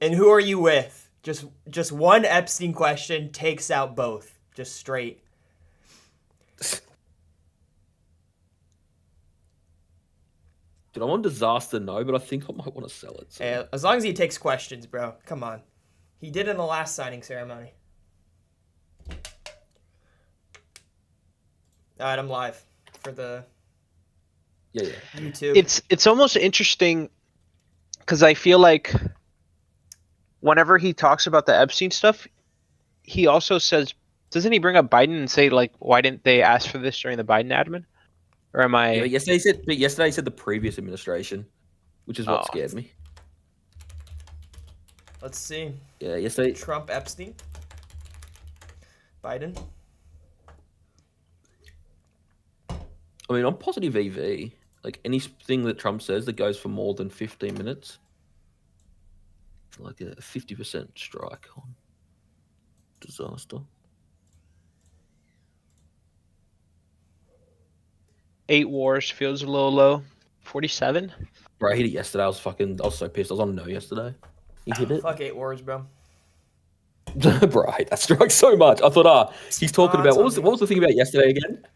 And who are you with? Just one Epstein question takes out both. Just straight. Dude, I want disaster no, but I think I might want to sell it. So. As long as he takes questions, bro. Come on. He did in the last signing ceremony. All right, I'm live for the Yeah. YouTube. It's almost interesting because I feel like whenever he talks about the Epstein stuff, he also says, doesn't he bring up Biden and say like, why didn't they ask for this during the Biden admin? Or am I? Yeah, yesterday he said the previous administration, which is what scared me. Let's see. Yeah, yesterday. Trump, Epstein, Biden. I mean, on positive EV, like anything that Trump says that goes for more than 15 minutes, like a 50% strike on disaster. 8 wars feels a little low. 47. Bro, I hit it yesterday. I was so pissed. I was on no yesterday. He hit it. Fuck 8 wars, bro. Bro, I hate that strike so much. I thought, he's talking about what was the thing about yesterday again?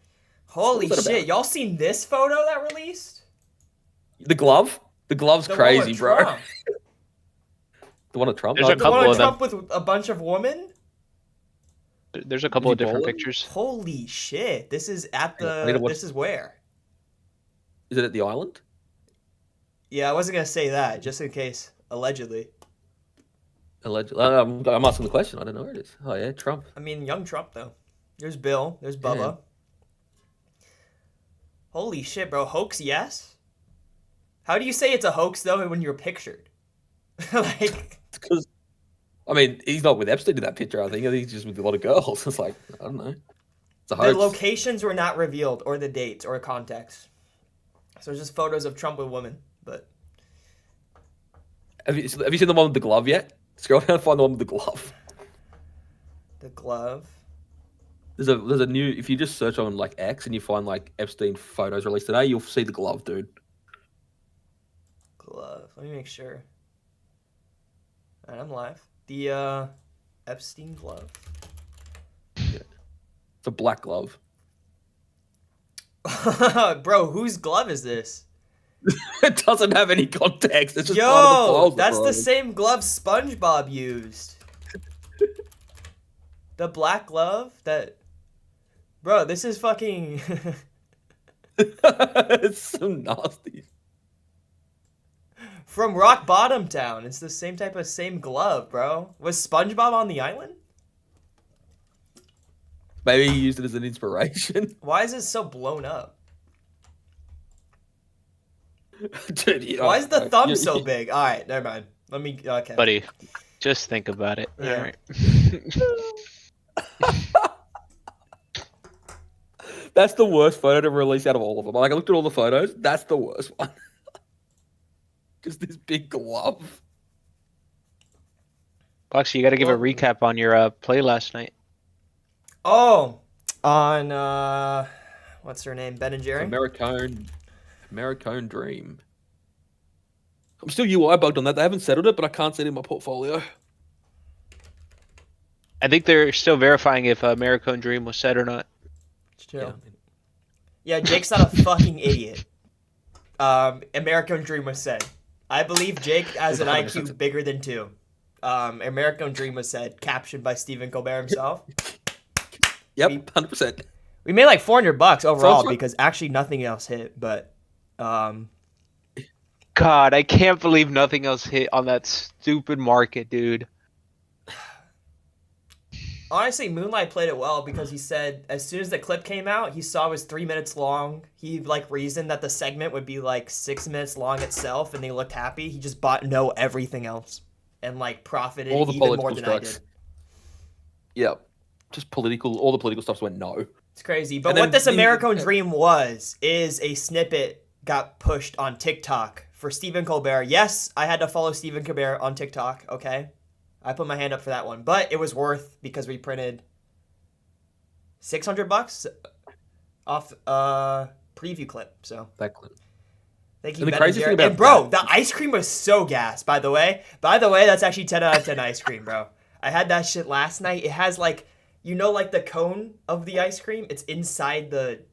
Holy shit! Y'all seen this photo that released? The glove. The glove's crazy, bro. Trump. The one of Trump. There's a couple of them. Trump with a bunch of women. There's a couple of different pictures. Holy shit! This is at the. This is where? Is it at the island? Yeah, I wasn't gonna say that just in case. Allegedly. Allegedly, I'm asking the question. I don't know where it is. Oh yeah, Trump. I mean, young Trump though. There's Bill. There's Bubba. Yeah. Holy shit, bro! Hoax, yes. How do you say it's a hoax though when you're pictured? Like, because, I mean, he's not with Epstein in that picture. I think he's just with a lot of girls. It's like, I don't know. It's a hoax. The locations were not revealed, or the dates, or context. So it's just photos of Trump with women. But have you seen the one with the glove yet? Scroll down and find the one with the glove. The glove. There's a new. If you just search on like X and you find like Epstein photos released today, you'll see the glove, dude. Glove. Let me make sure. All right, I'm live. The Epstein glove. Yeah. It's a black glove. Bro, whose glove is this? It doesn't have any context. It's just Yo, part of the files, that's the same glove SpongeBob used. The black glove that... Bro, this is fucking... It's so nasty. From Rock Bottom Town. It's the same glove, bro. Was SpongeBob on the island? Maybe he used it as an inspiration. Why is it so blown up? Dude, why is the thumb so big? All right, never mind. Let me. Okay, buddy, just think about it. Yeah. All right. That's the worst photo to release out of all of them. Like, I looked at all the photos. That's the worst one. Just this big glove. Boxy, you got to give a recap on your play last night. Oh, on what's her name? Ben and Jerry. Americone Dream. I'm still UI bugged on that. They haven't settled it, but I can't see it in my portfolio. I think they're still verifying if Americone Dream was set or not. Yeah, Jake's not a fucking idiot. Americone Dream was said. I believe Jake has an IQ bigger than 2. Americone Dream was said, captioned by Stephen Colbert himself. Yep, 100%. We made like $400 overall because actually nothing else hit, but God, I can't believe nothing else hit on that stupid market, dude. Honestly, Moonlight played it well because he said as soon as the clip came out, he saw it was 3 minutes long. He like reasoned that the segment would be like 6 minutes long itself, and they looked happy. He just bought everything else and like profited all the even more than strikes. I did. Yeah, just political. All the political stuff went no. It's crazy. But what this Americone Dream is a snippet got pushed on TikTok for Stephen Colbert. Yes, I had to follow Stephen Colbert on TikTok, okay? I put my hand up for that one. But it was worth because we printed $600 off preview clip. So that clip. They keep And the Ben crazy Jerry. thing about And bro, that- the ice cream was so gas. By the way, that's actually 10 out of 10 ice cream, bro. I had that shit last night. It has like, like the cone of the ice cream. It's inside the,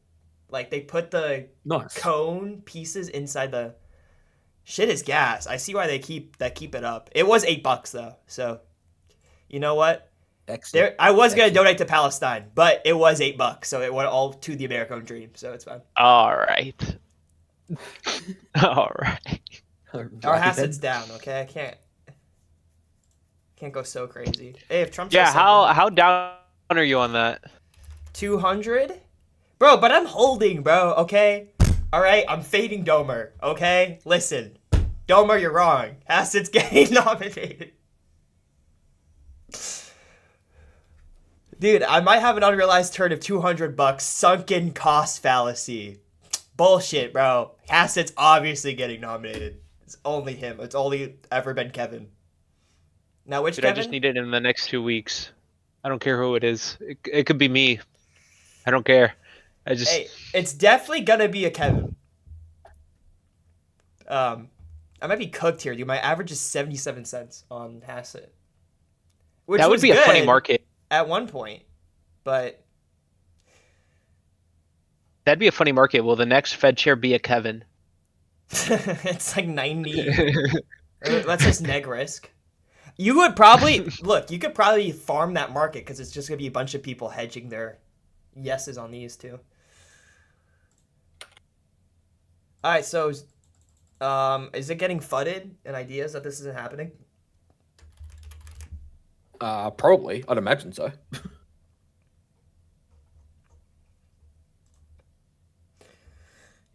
like they put the Nice. cone pieces inside the. Shit is gas. I see why they keep it up. It was $8 though, so you know what? Excellent. I was gonna Excellent. donate to Palestine, but it was $8, so it went all to the American dream. So it's fine. All right. All right. Our Right Hassad's then. down. Okay, I can't go so crazy. Hey, if Trump Yeah, says something, how down are you on that? 200, bro. But I'm holding, bro. Okay, all right. I'm fading Domer. Okay, listen, Domer, you're wrong. Hassad's getting nominated. Dude, I might have an unrealized turn of $200. Sunken cost fallacy. Bullshit, bro. Hassad's obviously getting nominated. It's only him. It's only ever been Kevin. Now, which Dude, I Kevin? just need it in the next 2 weeks. I don't care who it is. It could be me. I don't care. I just Hey, it's definitely gonna be a Kevin. I might be cooked here, dude. My average is 77 cents on Hassett. Which that would was be a funny good market. at one point, but That'd be a funny market. Will the next Fed chair be a Kevin? it's like 90. That's just neg risk. You would probably look. You could probably farm that market because it's just gonna be a bunch of people hedging their yeses on these two. All right, so is it getting fudded in ideas that this isn't happening? Probably. I'd imagine so.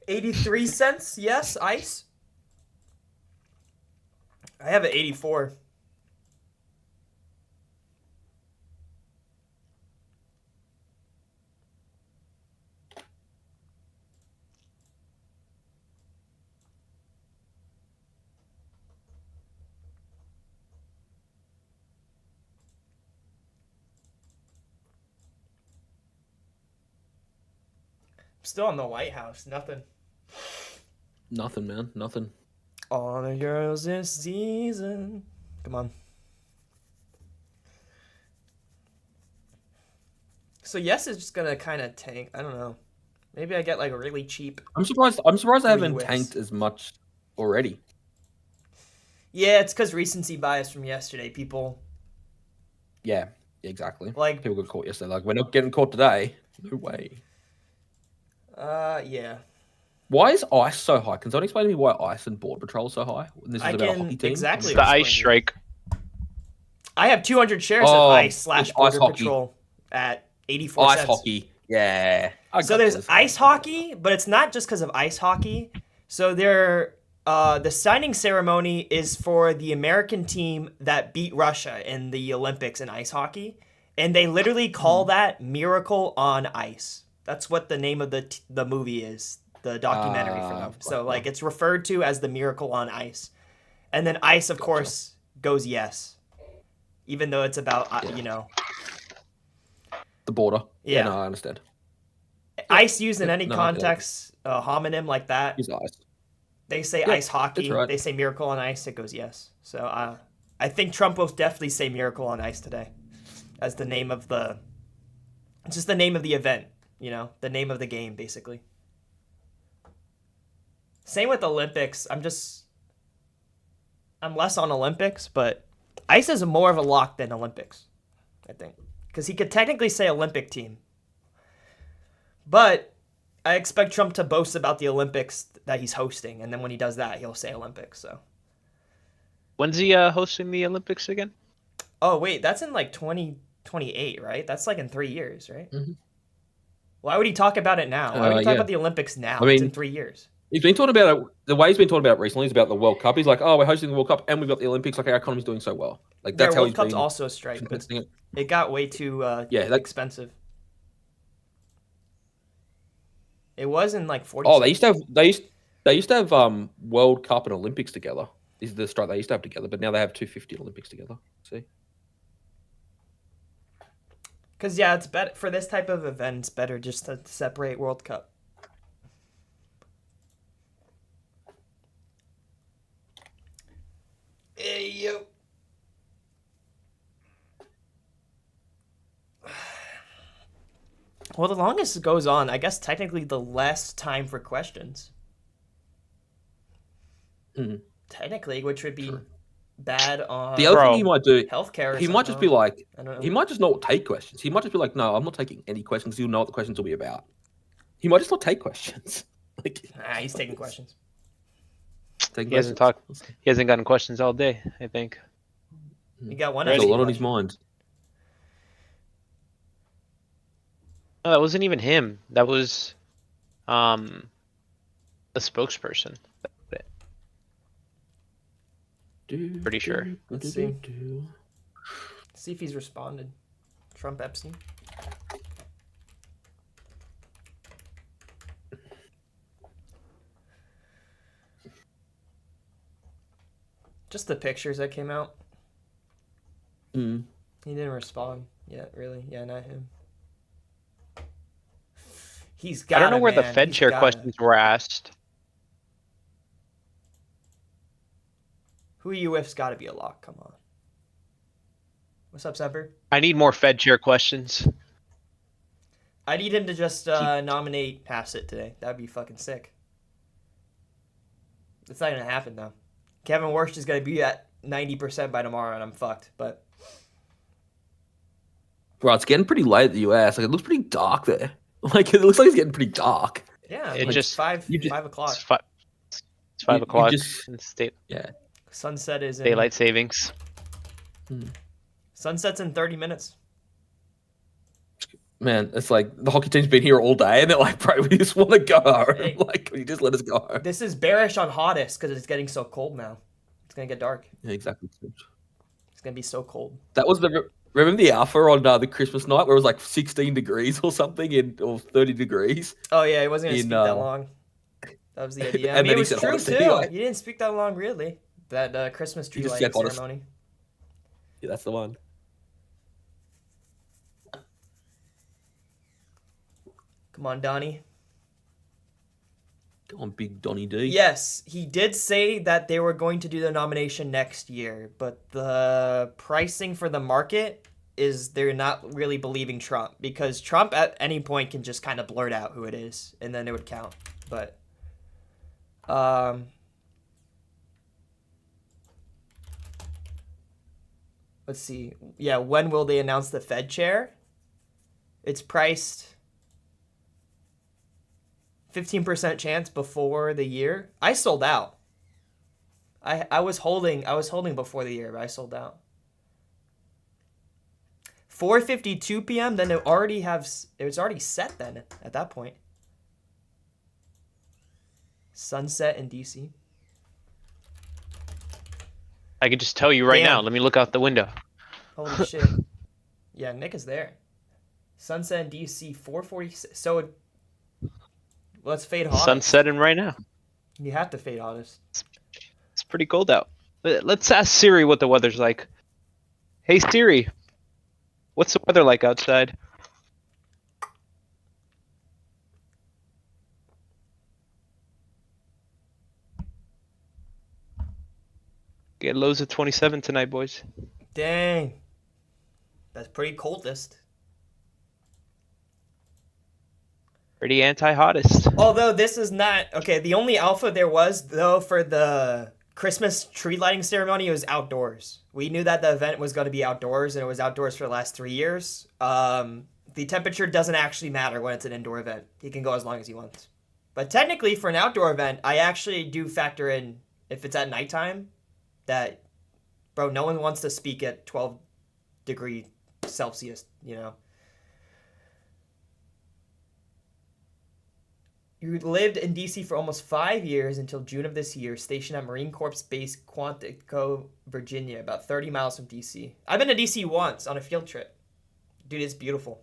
83 cents, yes, ice. I have an 84. Still in the White House, nothing. Nothing, man. Nothing. All the girls this season. Come on. So yes is just gonna kind of tank. I don't know. Maybe I get like a really cheap. I'm surprised they haven't Whiffs. tanked as much already. Yeah, it's because recency bias from yesterday. People Yeah, exactly. like, People got caught yesterday. Like, we're not getting caught today. No way. yeah. Why is ice so high? Can someone explain to me why ice and board patrol are so high? When this is I about a can hockey team. exactly. It's the ice explain strike. I have 200 shares Oh, of ice / it's border ice hockey. patrol at 84 Ice cents. hockey. Yeah. I So got there's this. ice hockey, but it's not just because of ice hockey. So the signing ceremony is for the American team that beat Russia in the Olympics in ice hockey, and they literally call that Miracle on Ice. That's what the name of the movie is, the documentary for them. So like it's referred to as the Miracle on Ice, and then ice, of course, goes yes, even though it's about The border. Yeah. No, I understand. ice used in any No, I get it. context, homonym like that. Use ice. They say Yeah, ice hockey. that's right. They say Miracle on Ice. It goes yes. So I think Trump will definitely say Miracle on Ice today, as the name of the. It's just the name of the event. The name of the game, basically. Same with Olympics. I'm less on Olympics, but ice is more of a lock than Olympics, I think, because he could technically say Olympic team, but I expect Trump to boast about the Olympics that he's hosting, and then when he does that, he'll say Olympics. So, When's he hosting the Olympics again? oh wait, that's in like 2028, right? That's like in 3 years, right? Mhm. Why would he talk about it now? Why would he talk yeah. about the Olympics now? I It's in mean- 3 years. He's been talking about it. The way he's been talking about it recently is about the World Cup. He's like, "Oh, we're hosting the World Cup, and we've got the Olympics. Like, our economy's doing so well. Like, Their that's how World he's Cup's been also a strike, but contesting it." it got way too Yeah, that- expensive. It was in like 40. Oh, they used to have World Cup and Olympics together. This is the strike they used to have together, but now they have 250 Olympics together. See, Because yeah, it's better for this type of event. It's better just to separate World Cup. Hey, you. Well, the longest it goes on, I guess technically the less time for questions. Hmm. Technically, which would be True. bad on The other Bro. thing he might do, healthcare. Or he might just be something. like, I don't know. he might just not take questions. He might just be like, no, I'm not taking any questions. You'll know what the questions will be about. He might just not take questions. Like, Nah, he's taking questions. taking He hasn't questions. talked. He hasn't gotten questions all day, I think. You got one. There's a FC lot on his question. mind. No, that wasn't even him. That was the spokesperson. Pretty sure. Let's see. See if he's responded. Trump Epstein. Just the pictures that came out. Mm. He didn't respond yet, really. Yeah, not him. He's got. I don't know where the Fed chair questions were asked. Who are you with's got to be a lock. Come on. What's up, Semper? I need more Fed chair questions. I need him to just nominate Hassett today. That'd be fucking sick. It's not gonna happen though. Kevin Warsh is gonna be at 90% by tomorrow, and I'm fucked. But Bro, it's getting pretty late in the US. Like, it looks pretty dark there. Like, it looks like it's getting pretty dark. yeah, It like just- 5 you just- o'clock. It's 5 You o'clock just- in state Yeah. Sunset is in daylight savings. Sunset's in 30 minutes. Man, it's like the hockey team's been here all day, and they're like, bro, we just want to go home. Hey. Like, can you just let us go home? This is bearish on hottest because it's getting so cold now. It's gonna get dark. Yeah, exactly. It's gonna be so cold. That was the remember the alpha on the Christmas night where it was like 16 degrees or something, or 30 degrees. Oh yeah, he wasn't gonna In, speak that long. That was the idea. I and mean, then it he was said true hottest too. anyway. He didn't speak that long, really. That Christmas tree just lighting said hottest. ceremony. Yeah, that's the one. Come on, Donnie. Go on, big Donny D. Yes, he did say that they were going to do the nomination next year, but the pricing for the market is they're not really believing Trump because Trump at any point can just kind of blurt out who it is and then it would count. But let's see. Yeah, when will they announce the Fed chair? It's priced 15% chance before the year. I sold out. I was holding before the year, but I sold out. 4:52 p.m. Then it was already set then at that point. Sunset in DC. I can just tell you right Damn. now. Let me look out the window. Holy shit. Yeah, Nick is there. Sunset in DC 4:46. So let's fade hot. Sun's setting right now. You have to fade hottest. It's pretty cold out. Let's ask Siri what the weather's like. Hey Siri, what's the weather like outside? Get lows of 27 tonight, boys. Dang. That's pretty coldest. Pretty anti-hottest. Although this is not okay. The only alpha there was though for the Christmas tree lighting ceremony was outdoors. We knew that the event was going to be outdoors, and it was outdoors for the last 3 years. The temperature doesn't actually matter when it's an indoor event. He can go as long as he wants. But technically, for an outdoor event, I actually do factor in if it's at nighttime. That, bro, no one wants to speak at 12 degree Celsius. You know. You lived in DC for almost 5 years until June of this year, stationed at Marine Corps Base Quantico, Virginia, about 30 miles from DC. I've been to DC once on a field trip. Dude, it's beautiful.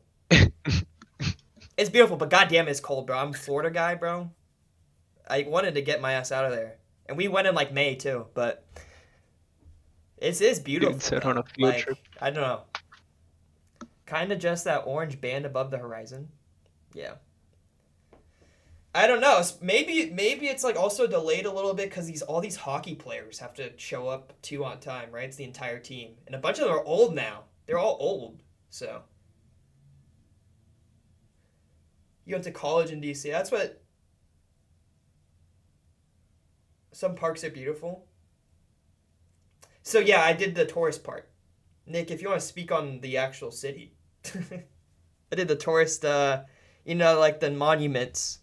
It's beautiful, but goddamn, it's cold, bro. I'm a Florida guy, bro. I wanted to get my ass out of there. And we went in like May too, but it's beautiful. Dude said on a though. field Like, trip. I don't know. Kind of just that orange band above the horizon. Yeah. I don't know. Maybe it's like also delayed a little bit because all these hockey players have to show up too on time, right? It's the entire team, and a bunch of them are old now. They're all old, so. You went to college in DC. That's what. Some parks are beautiful. So yeah, I did the tourist part. Nick, if you want to speak on the actual city, I did the tourist. Like the monuments.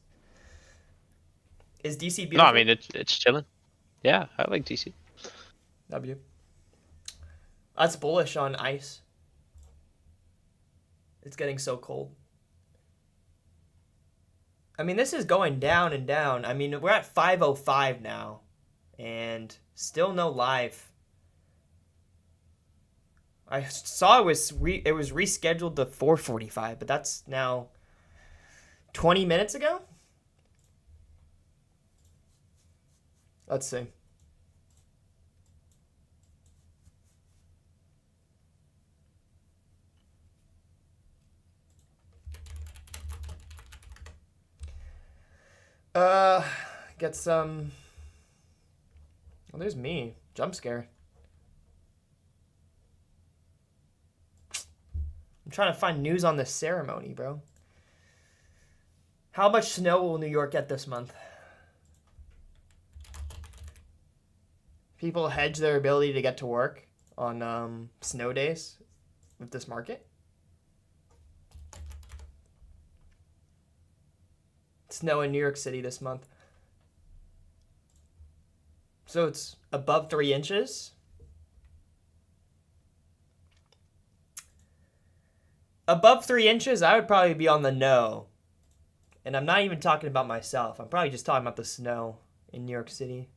Is DC beautiful? No, I mean it's chilling. Yeah, I like DC. W. That's bullish on ice. It's getting so cold. I mean, this is going down and down. I mean, we're at 5:05 now, and still no live. I saw it was rescheduled to 4:45, but that's now 20 minutes ago. Let's see. Get some. Oh, there's me. Jump scare. I'm trying to find news on this ceremony, bro. How much snow will New York get this month? People hedge their ability to get to work on snow days with this market. Snow in New York City this month. So it's above 3 inches. Above 3 inches, I would probably be on the no. And I'm not even talking about myself. I'm probably just talking about the snow in New York City.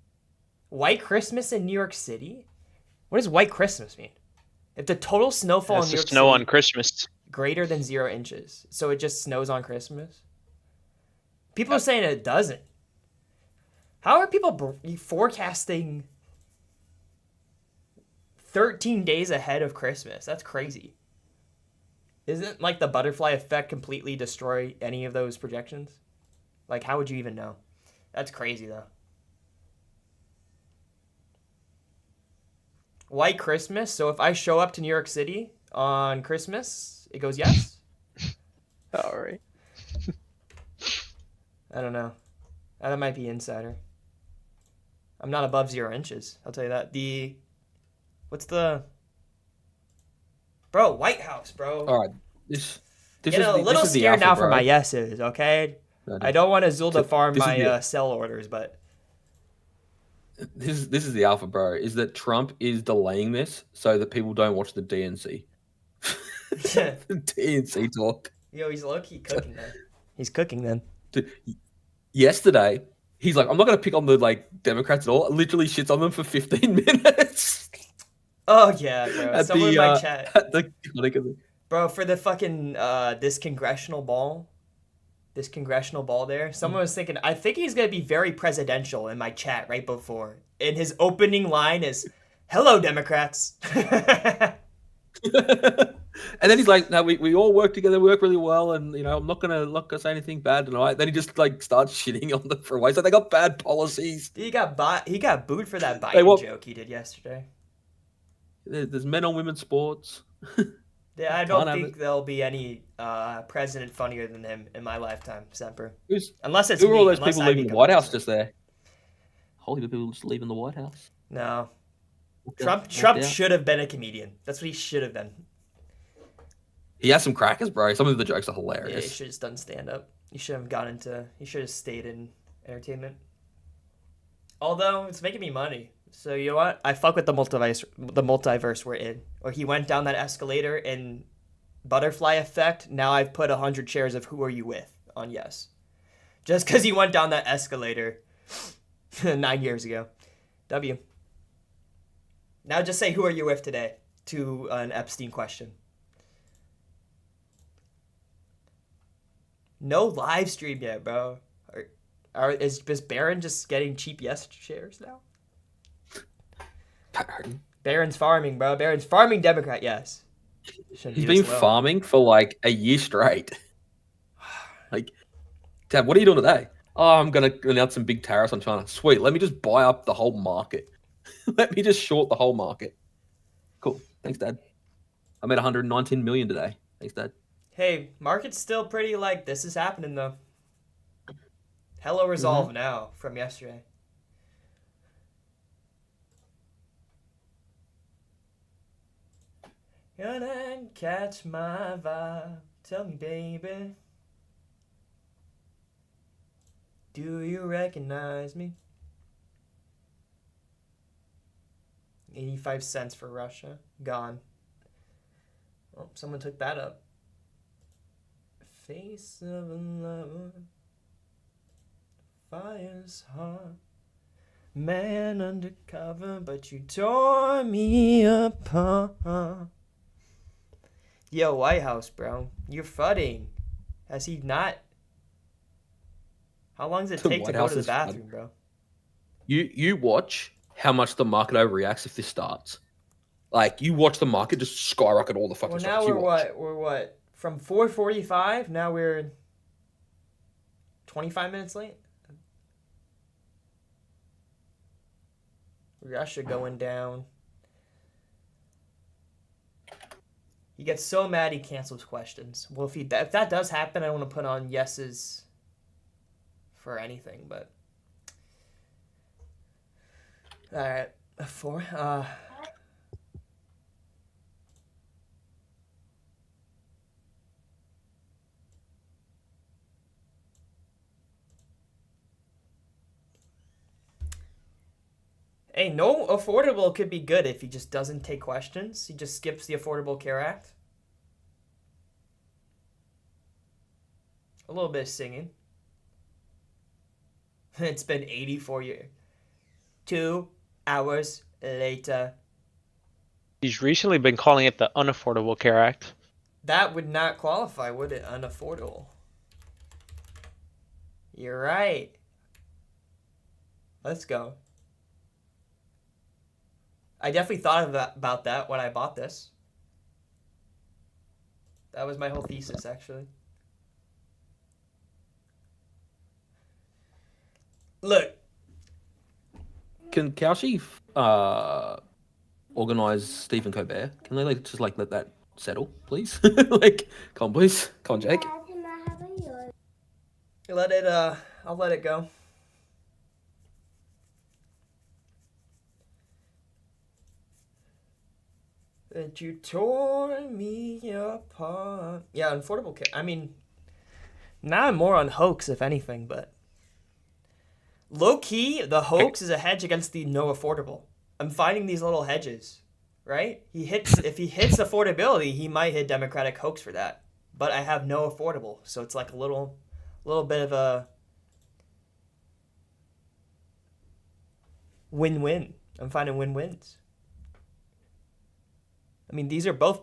White Christmas in New York City? What does White Christmas mean? If the total snowfall in New York snow City on Christmas. Greater than 0 inches, so it just snows on Christmas? People are saying it doesn't. How are people forecasting 13 days ahead of Christmas? That's crazy. Isn't like the butterfly effect completely destroy any of those projections? Like, how would you even know? That's crazy, though. White Christmas. So if I show up to New York City on Christmas, it goes yes? All right. I don't know. That might be insider. I'm not above 0 inches. I'll tell you that. What's the... Bro, White House, bro. All right. This Get a little scared now for my yeses, okay? I don't want to Zulda farm my sell orders, but... This is the alpha, bro. Is that Trump is delaying this so that people don't watch the DNC. The DNC talk. Yo, he's low-key cooking then. He's cooking then. Dude, yesterday, he's like, I'm not going to pick on the Democrats at all. Literally shits on them for 15 minutes. Oh, yeah, bro. Someone in my chat. Bro, for the fucking, this congressional ball there, someone was thinking, I think he's going to be very presidential in my chat right before. And his opening line is, hello, Democrats. And then he's like, no, we all work together, we work really well, and I'm not gonna say anything bad tonight. Then he just starts shitting on them for a while. So they got bad policies. He got booed for that Biden joke he did yesterday. There's men on women's sports. Yeah, I don't think there'll be any president funnier than him in my lifetime, Semper. Unless it's who me. Who are all those unless people I leaving the White House just there? Holy people just leaving the White House. No. Trump should have been a comedian. That's what he should have been. He has some crackers, bro. Some of the jokes are hilarious. Yeah, he should have done stand-up. He should have stayed in entertainment. Although, it's making me money. So, you know what? I fuck with the multiverse we're in. Or he went down that escalator in Butterfly Effect. Now I've put 100 shares of Who Are You With on yes. Just because he went down that escalator 9 years ago. W. Now just say Who Are You With today to an Epstein question. No live stream yet, bro. Is Barron just getting cheap yes shares now? Barron's farming, bro. Barron's farming Democrat, yes. He's been farming for a year straight. Tab, what are you doing today? Oh, I'm gonna announce some big tariffs on China. Sweet. Let me just buy up the whole market. Let me just short the whole market. Cool. Thanks, Dad. I made 119 million today. Thanks, Dad. Hey, market's still pretty like this is happening though. Hello resolve now from yesterday. Gonna catch my vibe. Tell me, baby. Do you recognize me? 85 cents for Russia. Gone. Oh, someone took that up. Face of a lover. Fire's hot. Man undercover, but you tore me apart. Yo, White House, bro. You're fudding. Has he not? How long does it The take to White go House to the is bathroom, bro? You watch how much the market overreacts if this starts. Like you watch the market just skyrocket all the fucking Well, stocks. now You we're watch. what? We're what? From 4:45, now we're 25 minutes late? Russia going down. He gets so mad he cancels questions. Well, if that does happen, I don't want to put on yeses for anything, but all right, 4. Hey, no affordable could be good if he just doesn't take questions. He just skips the Affordable Care Act. A little bit of singing. It's been 84 years. 2 hours later. He's recently been calling it the Unaffordable Care Act. That would not qualify, would it? Unaffordable. You're right. Let's go. I definitely thought about that when I bought this. That was my whole thesis, actually. Look. Can Kaushi organize Stephen Colbert? Can they just let that settle, please? Come on, please. Come on, Jake. I'll let it go. That you tore me apart. Yeah, Affordable Care. I mean, now I'm more on hoax, if anything, but low key, the hoax is a hedge against the no affordable. I'm finding these little hedges, right? If he hits affordability, he might hit Democratic hoax for that. But I have no affordable, so it's like a little bit of a win-win. I'm finding win-wins. I mean, these are both.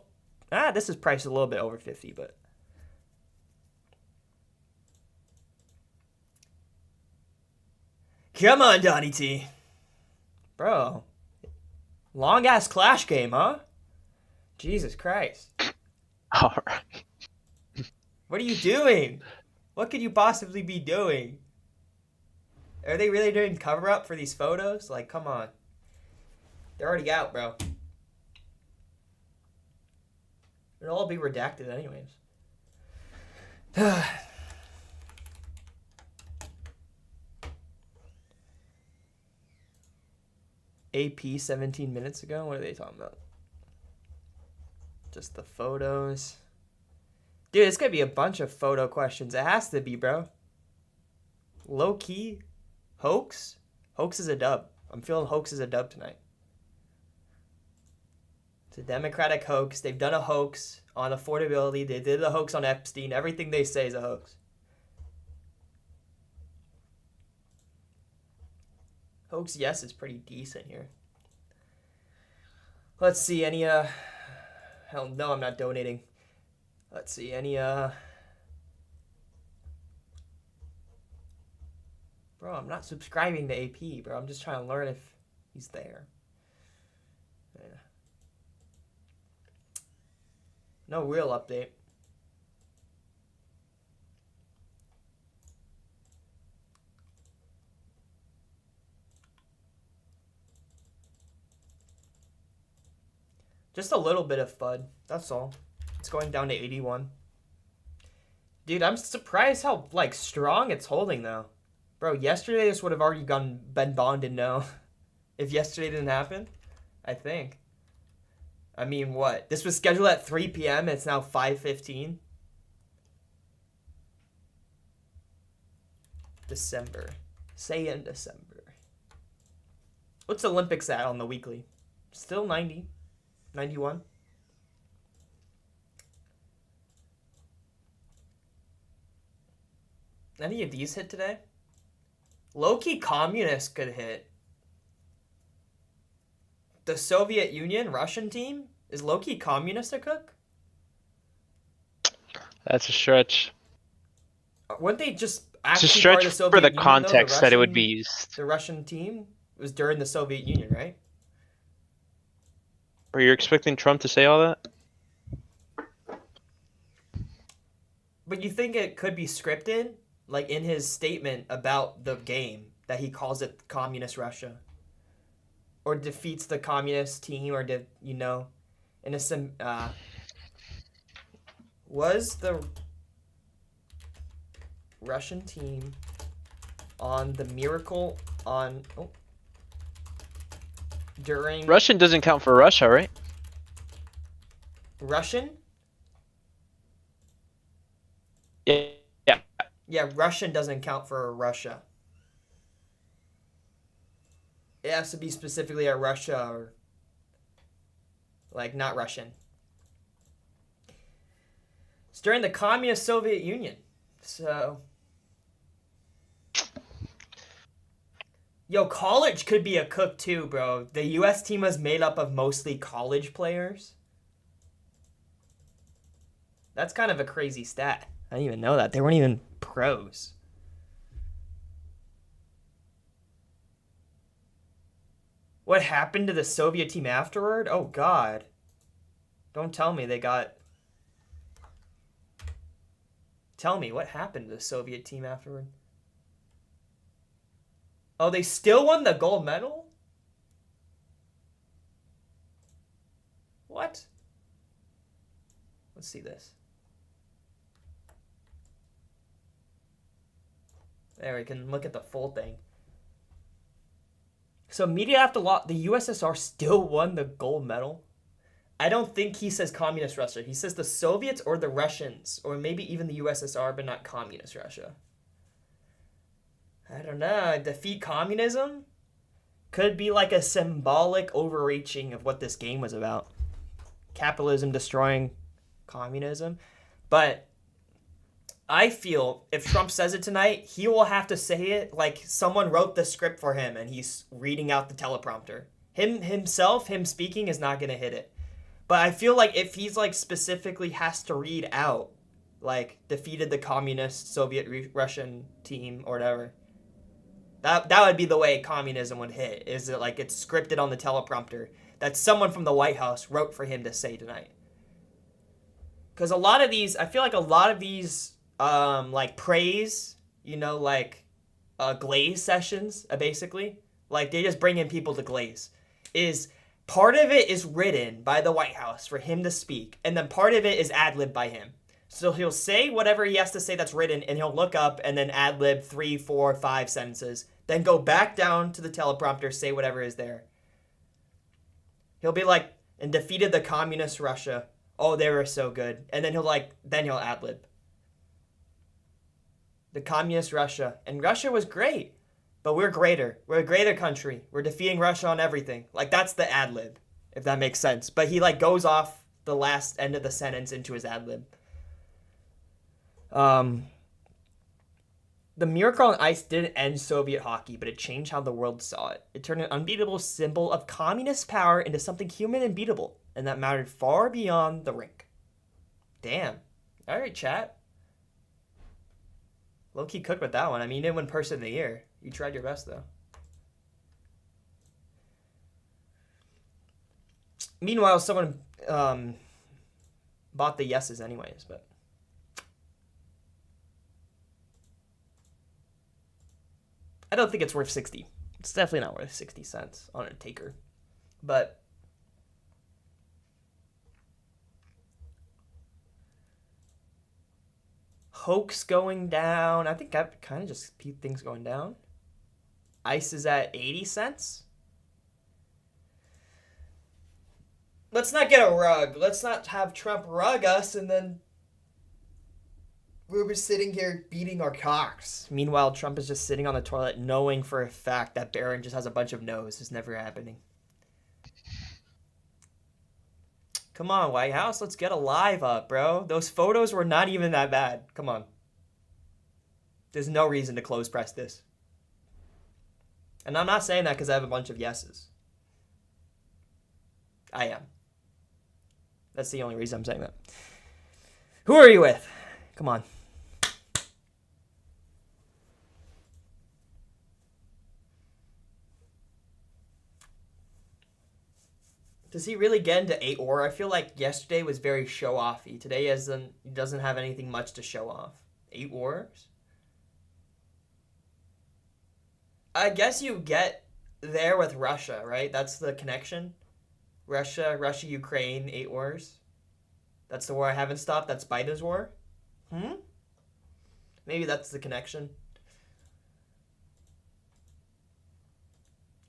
This is priced a little bit over 50, but. Come on, Donnie T. Bro. Long ass Clash game, huh? Jesus Christ. All right. What are you doing? What could you possibly be doing? Are they really doing cover up for these photos? Like, come on. They're already out, bro. It'll all be redacted anyways. AP 17 minutes ago? What are they talking about? Just the photos. Dude, it's gonna be a bunch of photo questions. It has to be, bro. Low key? Hoax? Hoax is a dub. I'm feeling hoax is a dub tonight. It's a Democratic hoax. They've done a hoax on affordability. They did a hoax on Epstein. Everything they say is a hoax. Hoax yes is pretty decent here. Let's see, any hell no, I'm not donating. Let's see, any bro, I'm not subscribing to AP, bro. I'm just trying to learn if he's there. Yeah. No real update. Just a little bit of FUD. That's all. It's going down to 81. Dude, I'm surprised how like strong it's holding though. Bro, yesterday this would have already been bonded no. If yesterday didn't happen, I think. I mean, what? This was scheduled at 3 p.m. It's now 5:15. December. Say in December. What's Olympics at on the weekly? Still 90. 91. Any of these hit today? Low-key communist could hit. The Soviet Union, Russian team? Is low-key communist a cook? That's a stretch. Wouldn't they just It's a actually stretch part of the Soviet for the Union, context though? that it would be used. The Russian team was during the Soviet Union, right? Are you expecting Trump to say all that? But you think it could be scripted? Like in his statement about the game, that he calls it Communist Russia? Or defeats the communist team, or did, you know, in a was the Russian team on the miracle on during Russian doesn't count for Russia, right? Russian? Yeah. Yeah, Russian doesn't count for Russia. It has to be specifically a Russia or like not Russian. It's during the communist Soviet Union. So yo, college could be a cook too, bro. The US team was made up of mostly college players. That's kind of a crazy stat. I didn't even know that. They weren't even pros. What happened to the Soviet team afterward? Oh, God. Don't tell me they got... Tell me, what happened to the Soviet team afterward? Oh, they still won the gold medal? What? Let's see this. There, we can look at the full thing. So media after the USSR still won the gold medal? I don't think he says communist Russia. He says the Soviets or the Russians, or maybe even the USSR, but not communist Russia. I don't know. Defeat communism? Could be like a symbolic overreaching of what this game was about. Capitalism destroying communism. But I feel if Trump says it tonight, he will have to say it like someone wrote the script for him and he's reading out the teleprompter. Him speaking is not going to hit it. But I feel like if he's like specifically has to read out, like defeated the communist Soviet Russian team or whatever, that would be the way communism would hit. Is it like it's scripted on the teleprompter that someone from the White House wrote for him to say tonight? Because I feel like a lot of these like praise, you know, like glaze sessions, basically, like they just bring in people to glaze. Is part of it is written by the White House for him to speak, and then part of it is ad-lib by him. So he'll say whatever he has to say that's written, and he'll look up and then ad-lib 3, 4, 5 sentences, then go back down to the teleprompter, say whatever is there. He'll be like, and defeated the communist Russia. Oh, they were so good. And then he'll ad-lib. The communist Russia. And Russia was great. But we're greater. We're a greater country. We're defeating Russia on everything. Like, that's the ad-lib, if that makes sense. But he, like, goes off the last end of the sentence into his ad-lib. The miracle on ice didn't end Soviet hockey, but it changed how the world saw it. It turned an unbeatable symbol of communist power into something human and beatable, and that mattered far beyond the rink. Damn. All right, chat. Low-key cooked with that one. I mean, you didn't win Person of the Year. You tried your best, though. Meanwhile, someone bought the yeses anyways, but... I don't think it's worth 60. It's definitely not worth 60 cents on a taker. But Coke's going down. I think I kind of just keep things going down. Ice is at 80 cents. Let's not get a rug. Let's not have Trump rug us and then we were sitting here beating our cocks. Meanwhile, Trump is just sitting on the toilet knowing for a fact that Barron just has a bunch of no's. It's never happening. Come on, White House. Let's get a live up, bro. Those photos were not even that bad. Come on. There's no reason to close press this. And I'm not saying that because I have a bunch of yeses. I am. That's the only reason I'm saying that. Who are you with? Come on. Does he really get into 8 war? I feel like yesterday was very show-offy. Today he doesn't have anything much to show off. 8 wars? I guess you get there with Russia, right? That's the connection. Russia, Ukraine, 8 wars. That's the war I haven't stopped. That's Biden's war. Maybe that's the connection.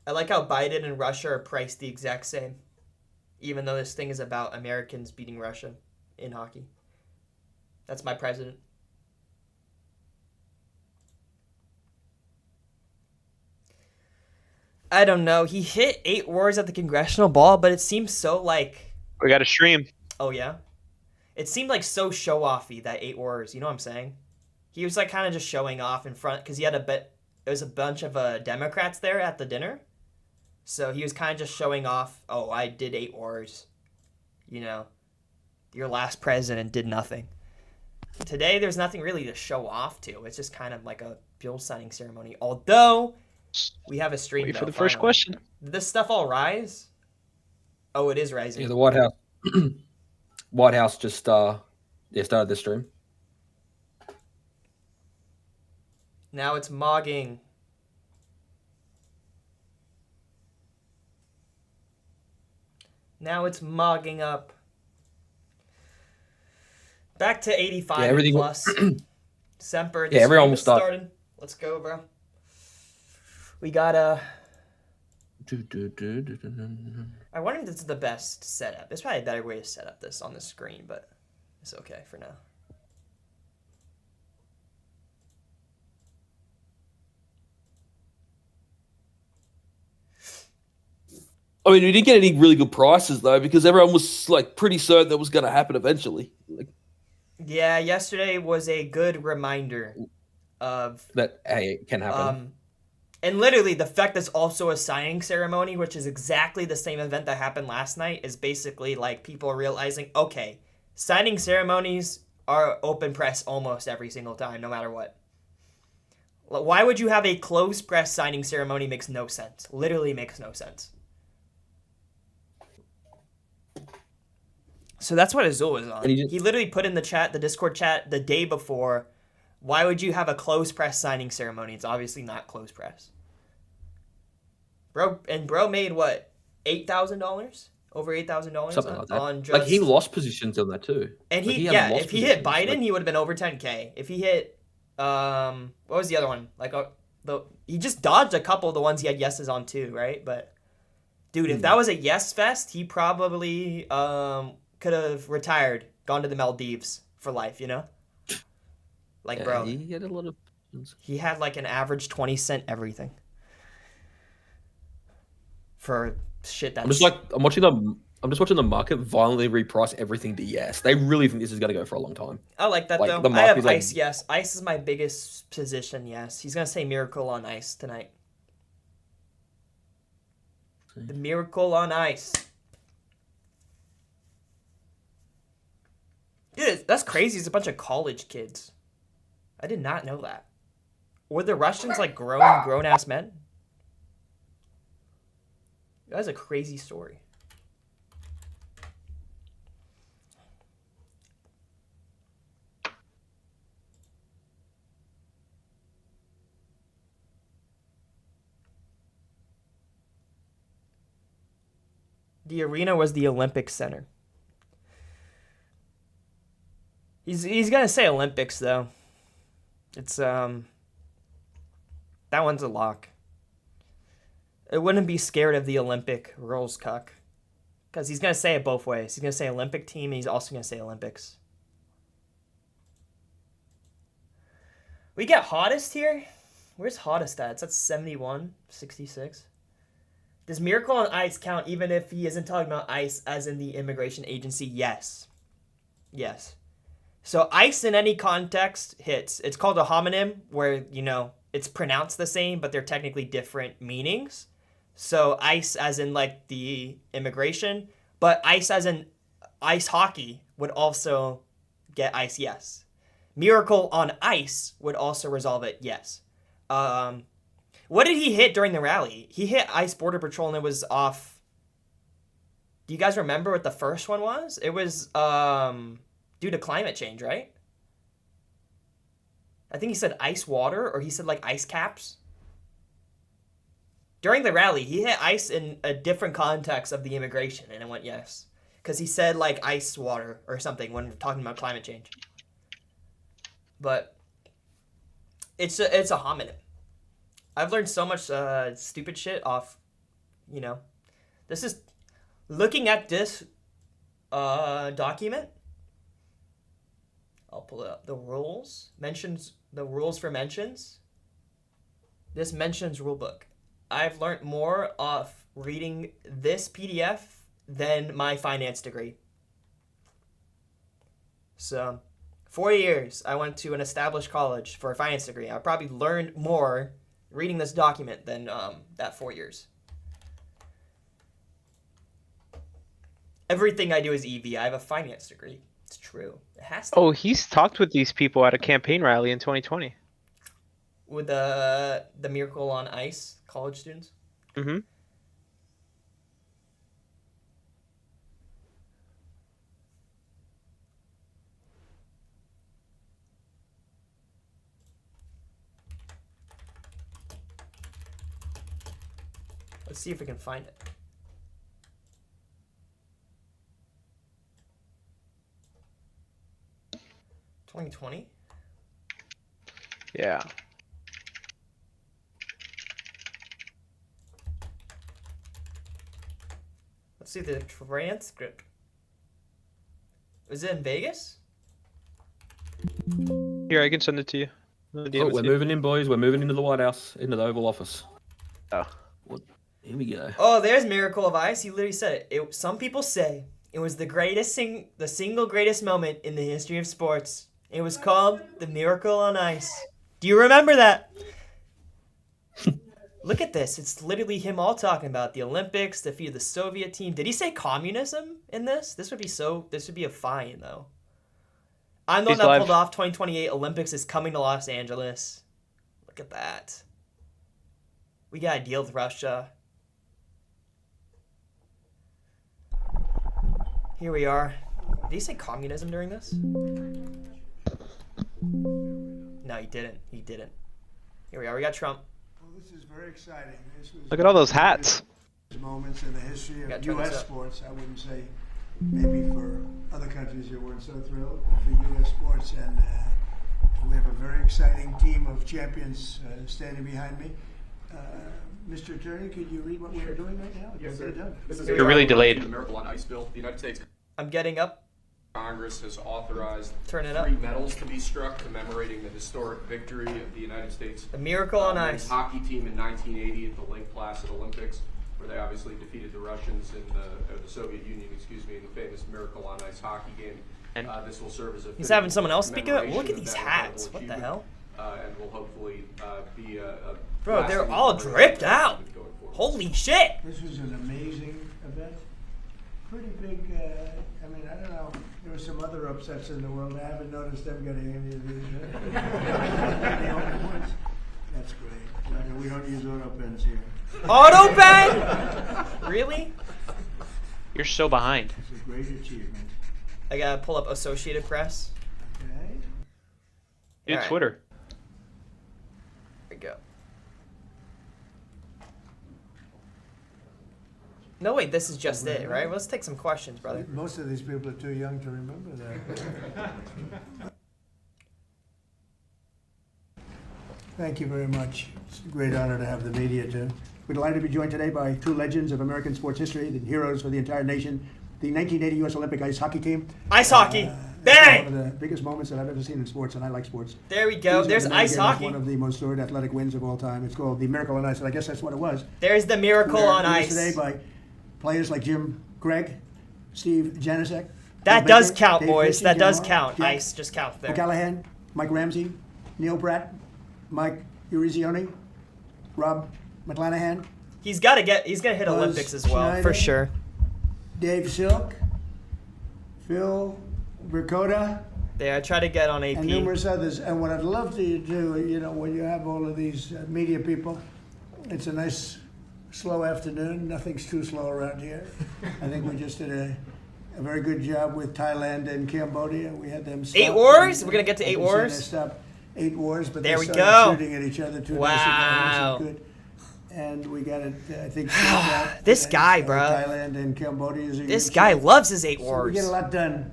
I like how Biden and Russia are priced the exact same. Even though this thing is about Americans beating Russia in hockey. That's my president. I don't know. He hit 8 wars at the congressional ball, but it seems so like... We got a stream. Oh, yeah? It seemed like so show-offy, that 8 wars. You know what I'm saying? He was like kind of just showing off in front, because he had there was a bunch of Democrats there at the dinner. So he was kind of just showing off, oh, I did 8 wars. You know, your last president did nothing. Today, there's nothing really to show off to. It's just kind of like a bill signing ceremony. Although, we have a stream. Wait for the first finally. question. Did this stuff all rise? Oh, it is rising. Yeah, the White House. White House just started the stream. Now it's mogging. Now it's mogging up. Back to 85 everything plus. Semper. Yeah, everyone will start. Started. Let's go, bro. We got a... I wonder if this is the best setup. There's probably a better way to set up this on the screen, but it's okay for now. I mean, we didn't get any really good prices though, because everyone was like pretty certain that was going to happen eventually. Like, yeah, yesterday was a good reminder of that. Hey, it can happen. And literally, the fact there's also a signing ceremony, which is exactly the same event that happened last night, is basically like people realizing, okay, signing ceremonies are open press almost every single time, no matter what. Why would you have a closed press signing ceremony? Makes no sense. Literally makes no sense. So that's what Azul was on. He literally put in the chat, the Discord chat, the day before, why would you have a closed press signing ceremony? It's obviously not closed press. Bro made what? $8,000? Over $8,000 Something like that. On just... Like he lost positions on that too. And like if he hit Biden, he would have been over 10K. If he hit what was the other one? Like he just dodged a couple of the ones he had yeses on too, right? But dude, if that was a yes fest, he probably could have retired, gone to the Maldives for life, you know? Like, yeah, bro. He had a lot of... He had like an average 20 cent everything. For shit that's... I'm just watching the market violently reprice everything to yes. They really think this is going to go for a long time. I like that, though. I have Ice, yes. Ice is my biggest position, yes. He's going to say Miracle on Ice tonight. The Miracle on Ice. Dude, that's crazy. It's a bunch of college kids. I did not know that. Were the Russians like grown-ass men? That's a crazy story. The arena was the Olympic Center. He's gonna say Olympics though. It's that one's a lock. I wouldn't be scared of the Olympic rules cuck. Because he's going to say it both ways. He's going to say Olympic team, and he's also going to say Olympics. We get hottest here? Where's hottest at? It's at 71, 66. Does Miracle on Ice count even if he isn't talking about ICE as in the immigration agency? Yes. Yes. So ICE in any context hits. It's called a homonym where, you know, it's pronounced the same, but they're technically different meanings. So ICE as in like the immigration, but ICE as in ice hockey would also get ICE yes. Miracle on Ice would also resolve it yes. What did he hit during the rally? He hit ICE Border Patrol and it was off. Do you guys remember what the first one was? It was due to climate change, right? I think he said ice water or he said like ice caps. During the rally, he hit ICE in a different context of the immigration and it went yes. Because he said like ice water or something when we're talking about climate change. But it's a homonym. I've learned so much stupid shit off, you know. This is looking at this document. I'll pull it up. The rules mentions the rules for mentions. This mentions rulebook. I've learned more off reading this PDF than my finance degree. So 4 years, I went to an established college for a finance degree. I probably learned more reading this document than that 4 years. Everything I do is EV. I have a finance degree. It's true. It has to. Oh, he's talked with these people at a campaign rally in 2020. With the Miracle on Ice college students. Mm-hmm. Let's see if we can find it. $2020? Yeah. Let's see the transcript. Was it in Vegas? Here, I can send it to you. Oh, we're moving in, boys. We're moving into the White House, into the Oval Office. Oh. Here we go. Oh, there's Miracle of Ice. He literally said it. Some people say it was the single greatest moment in the history of sports. It was called the Miracle on Ice. Do you remember that? Look at this. It's literally him all talking about the Olympics, defeat of the Soviet team. Did he say communism in this? This would be a fine, though. I'm the one that pulled off 2028 Olympics is coming to Los Angeles. Look at that. We got a deal with Russia. Here we are. Did he say communism during this? No, he didn't. He didn't. Here we are. We got Trump. Well, this is very exciting. Look at all those hats. Moments in the history of turn this U.S. up. sports. I wouldn't say maybe for other countries you weren't so thrilled, but for U.S. sports, and we have a very exciting team of champions standing behind me. Mr. Attorney, could you read what we are doing right now? Yes, sir. Done. This is You're really delayed. The Miracle on Ice bill. The United States I'm getting up. Congress has authorized Turn it up. 3 medals to be struck commemorating the historic victory of the United States The Miracle on men's Ice. hockey team in 1980 at the Lake Placid Olympics, where they obviously defeated the Russians in the Soviet Union, in the famous Miracle on Ice hockey game. And this will serve as a He's having someone else speak of it. Look at commemoration these of that hats. incredible What the hell? achievement, and will hopefully be a Bro, they're lasting all memory dripped going out. forward. Holy shit! This was an amazing event. Pretty big, I mean, I don't know. There were some other upsets in the world. I haven't noticed them getting any of these. The only ones. That's great. We don't use auto pens here. Auto pen? Really? You're so behind. It's a great achievement. I gotta pull up Associated Press. Okay. Do Alright. Twitter. Here we go. No, wait, this is just it, right? Let's take some questions, brother. Most of these people are too young to remember that. Thank you very much. It's a great honor to have the media too. We're delighted to be joined today by two legends of American sports history, the heroes for the entire nation, the 1980 U.S. Olympic ice hockey team. Ice hockey. One Bang! of the biggest moments that I've ever seen in sports, and I like sports. There we go. These There's are the ice Games, hockey. One of the most storied athletic wins of all time. It's called the Miracle on Ice, and I guess that's what it was. There's the miracle We're on joined ice. today by players like Jim Gregg, Steve Janicek. That Bill does Baker, count, Dave boys. Christian, That Jim does Moore, count. Jack Ice just counts there. O'Callahan, Mike Ramsey, Neil Bratt, Mike Urizioni, Rob McClanahan, He's gonna hit Buzz Olympics as well, for Schneider. sure. Dave Silk, Phil Vercoda, There, I try to get on AP. and numerous others. And what I'd love to do, you know, when you have all of these media people, it's a nice slow afternoon. Nothing's too slow around here. I think we just did a very good job with Thailand and Cambodia. We had them stop. 8 wars? We're gonna get to 8 Like you said, wars? They stopped 8 wars, but There they we started go. shooting at each other 2 days Wow. ago. Which is good. And we got it, I think. figured out. This And, guy, bro. Thailand and Cambodia is a This huge guy chance. loves his 8 So wars. we get a lot done.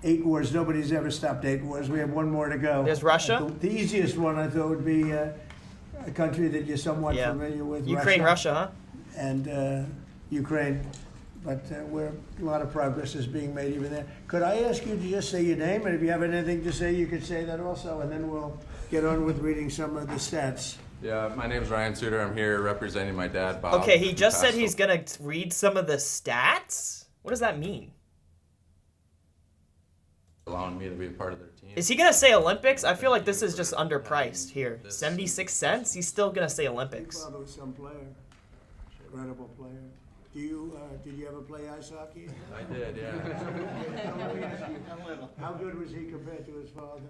8 wars. Nobody's ever stopped 8 wars. We have one more to go. There's Russia? The easiest one, I thought, would be a country that you're somewhat Yeah. familiar with. Ukraine, Russia, huh? And Ukraine. But a lot of progress is being made even there. Could I ask you to just say your name? And if you have anything to say, you could say that also. And then we'll get on with reading some of the stats. Yeah, my name's Ryan Suter. I'm here representing my dad, Bob. Okay, he just said who he's passed gonna read some of the stats? What does that mean? allowing me to be a part of their team. Is he gonna say Olympics? I feel like this is just underpriced here. 76 cents? He's still gonna say Your Olympics. father was some player. Incredible player. Did you ever play ice hockey? I did, yeah. How good was he compared to his father?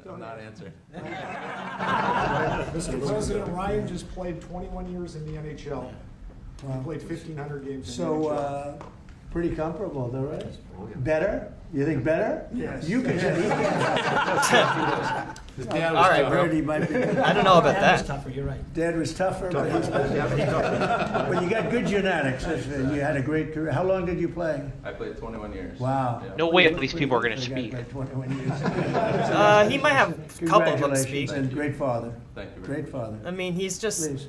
I'm not answering. Mr. President, Ryan just played 21 years in the NHL. He played 1,500 games in the NHL. So, pretty comparable though, right? Better? You think better? Yes. You can say he can. All right, I bro. heard he might be better. I don't know about that. Tougher, you're right. Dad was tougher, but he's But you got good genetics. You had a great career. How long did you play? I played 21 years. Wow. Yeah. No way these people are gonna They got speak. like 21 years. He might have a couple of them speak. Congratulations, and great father. Thank you very Great much. father. I mean, he's just. Please.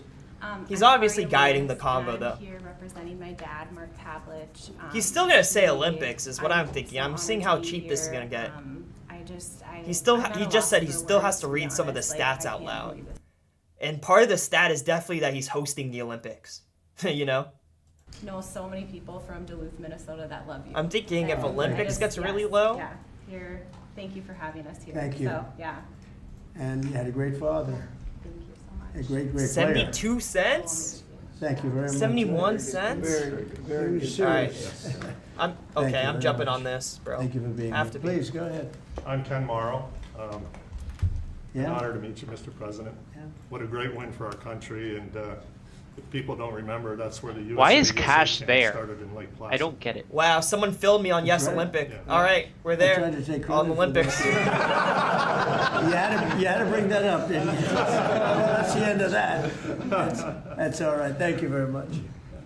He's I'm obviously Maria guiding Lewis, the combo, and though. I'm here representing my dad, Mark Pavlich. He's still gonna say recently, Olympics is what I'm thinking. I'm so seeing honored how to be cheap this is here. gonna get. I'm at He a just loss said he for still has words, to be read some of the honest. Like, stats I out can't loud. believe this. And part of the stat is definitely that he's hosting the Olympics. You know? Know so many people from Duluth, Minnesota that love you. I'm thinking if And Olympics gets really low. Yeah, here. Thank you for having us here. Thank you. So, yeah, And you had a great father. thank you so A much. great player. 72 cents? Thank you very much. 71 cents? Very good. All right. Serious. I'm Thank okay. you I'm very jumping much. on this, bro. Thank you for being Have here. to be. Please, go ahead. I'm Ken Morrow. An Yeah? honor to meet you, Mr. President. Yeah. What a great win for our country, and if people don't remember, that's where the USA Why is USA Cash camp there? started in Lake Placid. I don't get it. Wow, someone filled me on Yes right. Olympic. Yeah. All right, we're I there tried to take on credit the for Olympics. You had to bring that up, didn't you? That's the end of that. That's all right. Thank you very much.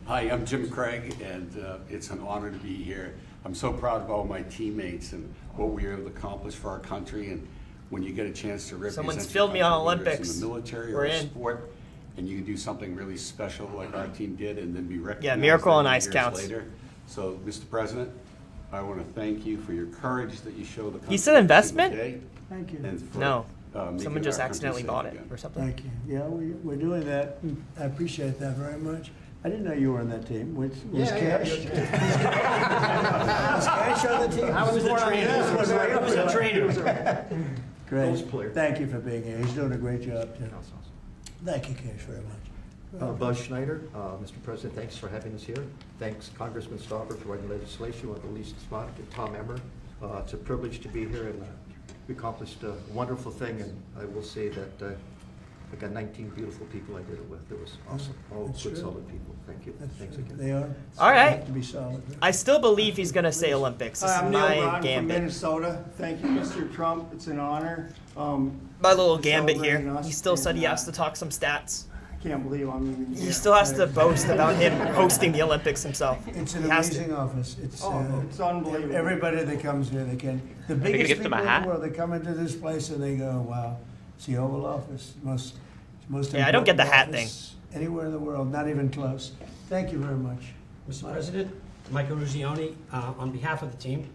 Hi, I'm Jim Craig, and it's an honor to be here. I'm so proud of all my teammates and what we were able to accomplish for our country. And when you get a chance to represent Someone's your filled me on country, whether it's Olympics. in the military We're or a in. sport, and you can do something really special like our team did, and then be recognized. Miracle on many Ice years counts. Later. So, Mr. President, I want to thank you for your courage that you show the country. He said investment? every single day, Thank you. and for, No, making someone just our country accidentally safe bought it again. or something. Thank you. Yeah, we're doing that. I appreciate that very much. I didn't know you were on that team. Was Cash? Was Cash on the team? I was the trainer. I was the trainer. Great. player. Thank you for being here. He's doing a great job, too. Thank you, Cash, very much. Buzz Schneider, Mr. President, thanks for having us here. Thanks Congressman Stauber for writing legislation with the least spot, and Tom Emmer. It's a privilege to be here, and we accomplished a wonderful thing, and I will say that I got 19 beautiful people I did it with. It was awesome. All That's good, true. solid people. Thank you. Thanks again. They are. All right. Have to be solid. I still believe he's gonna say Olympics. This is I'm Neil my Brown from gambit. Minnesota. Thank you, Mr. Trump. It's an honor. My little gambit here. celebrating us, He still said he and, has to talk some stats. I can't believe I'm even here. He still has to boast about him hosting the Olympics himself. It's an He has to. amazing office. It's It's unbelievable. everybody that comes here, they can. The biggest give people them in a hat? the world, they come into this place and they go, wow. It's the Oval Office, most Yeah, I don't get the important hat office anywhere in the world, not even close. Thank you very much. Mr. President, Michael Ruzioni, on behalf of the team,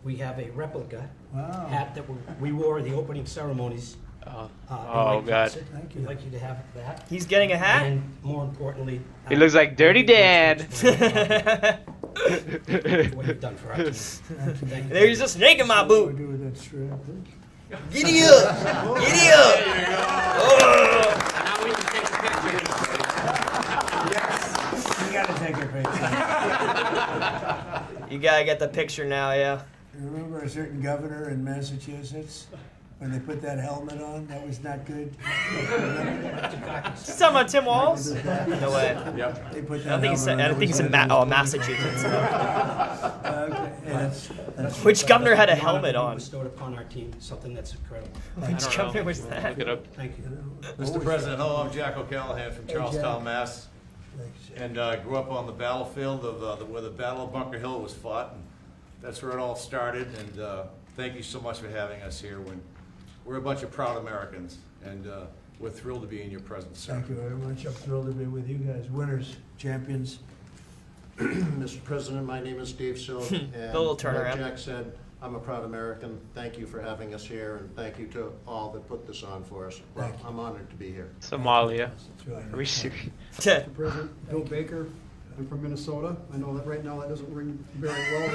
we have a replica Wow. hat that we wore at the opening ceremonies. Oh, in Lake God. Placid. Thank you. We'd like you to have that. He's getting a hat? And more importantly... He looks like Dirty Dan. What you've done for our team. Thank you. There's a snake in my What do we boot. do with that strap? Giddy up! Giddy up! Oh. Now we can take a picture. You gotta take a picture. You gotta get the picture now, yeah. Remember a certain governor in Massachusetts? When they put that helmet on, that was not good. Just talking about Tim Walz? No way. Yep. They put I that don't think he's. I helmet on, don't think he's in that Massachusetts. No. Okay, yeah, that's Which governor had a Honor helmet to be on? bestowed upon our team, something that's incredible. Which governor was that? Look it up. Thank you. Mr. President, hello, I'm Jack O'Callahan from Hey, Charlestown, Jack. Mass. Thanks. And grew up on the battlefield of where the Battle of Bunker Hill was fought. And that's where it all started. And thank you so much for having us here. We're a bunch of proud Americans, and we're thrilled to be in your presence, sir. Thank you very much. I'm thrilled to be with you guys. Winners, champions. Mr. President, my name is Dave Sill, and little like turnaround. Jack said, I'm a proud American. Thank you for having us here, and thank you to all that put this on for us. Well, Thank you. I'm honored to be here. Somalia. That's right. Are we serious? Mr. President, Bill Baker, I'm from Minnesota. I know that right now that doesn't ring very well.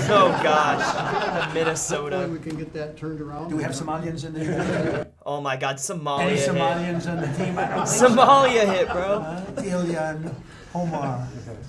Oh gosh, Hopefully Minnesota. we can get that turned around. Do we have Somalians in there? Oh my God, Any Somalia hit. Somalians on the team? I don't think Somalia hit, bro. Ilyan Omar.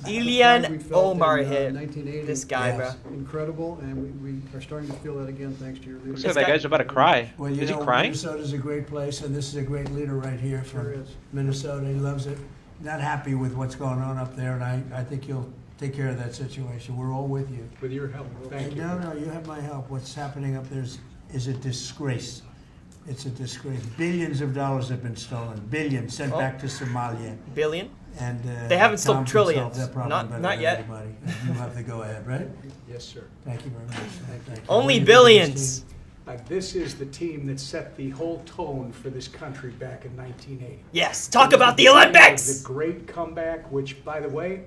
Ilian We felt Omar in, hit. 1980. This guy, Yes. bro. Incredible, and we are starting to feel that again thanks to your Looks leadership. like that guy's about to cry. Well, you Is he know, crying? Minnesota's a great place, and this is a great leader right here Sure from is. Minnesota. He loves it. Not happy with what's going on up there, and I think you'll take care of that situation. We're all with you. With your help, thank you. No, you have my help. What's happening up there is a disgrace. It's a disgrace. Billions of dollars have been stolen. Billions sent Oh. back to Somalia. Billion? And They haven't Tom stolen can solve trillions. that problem Not- better not than yet. anybody. You have the go-ahead, right? Yes, sir. Thank you very much. Thank you. Only What do you think of this billions. team? This is the team that set the whole tone for this country back in 1980. Yes, talk about the Olympics. The great comeback, which, by the way,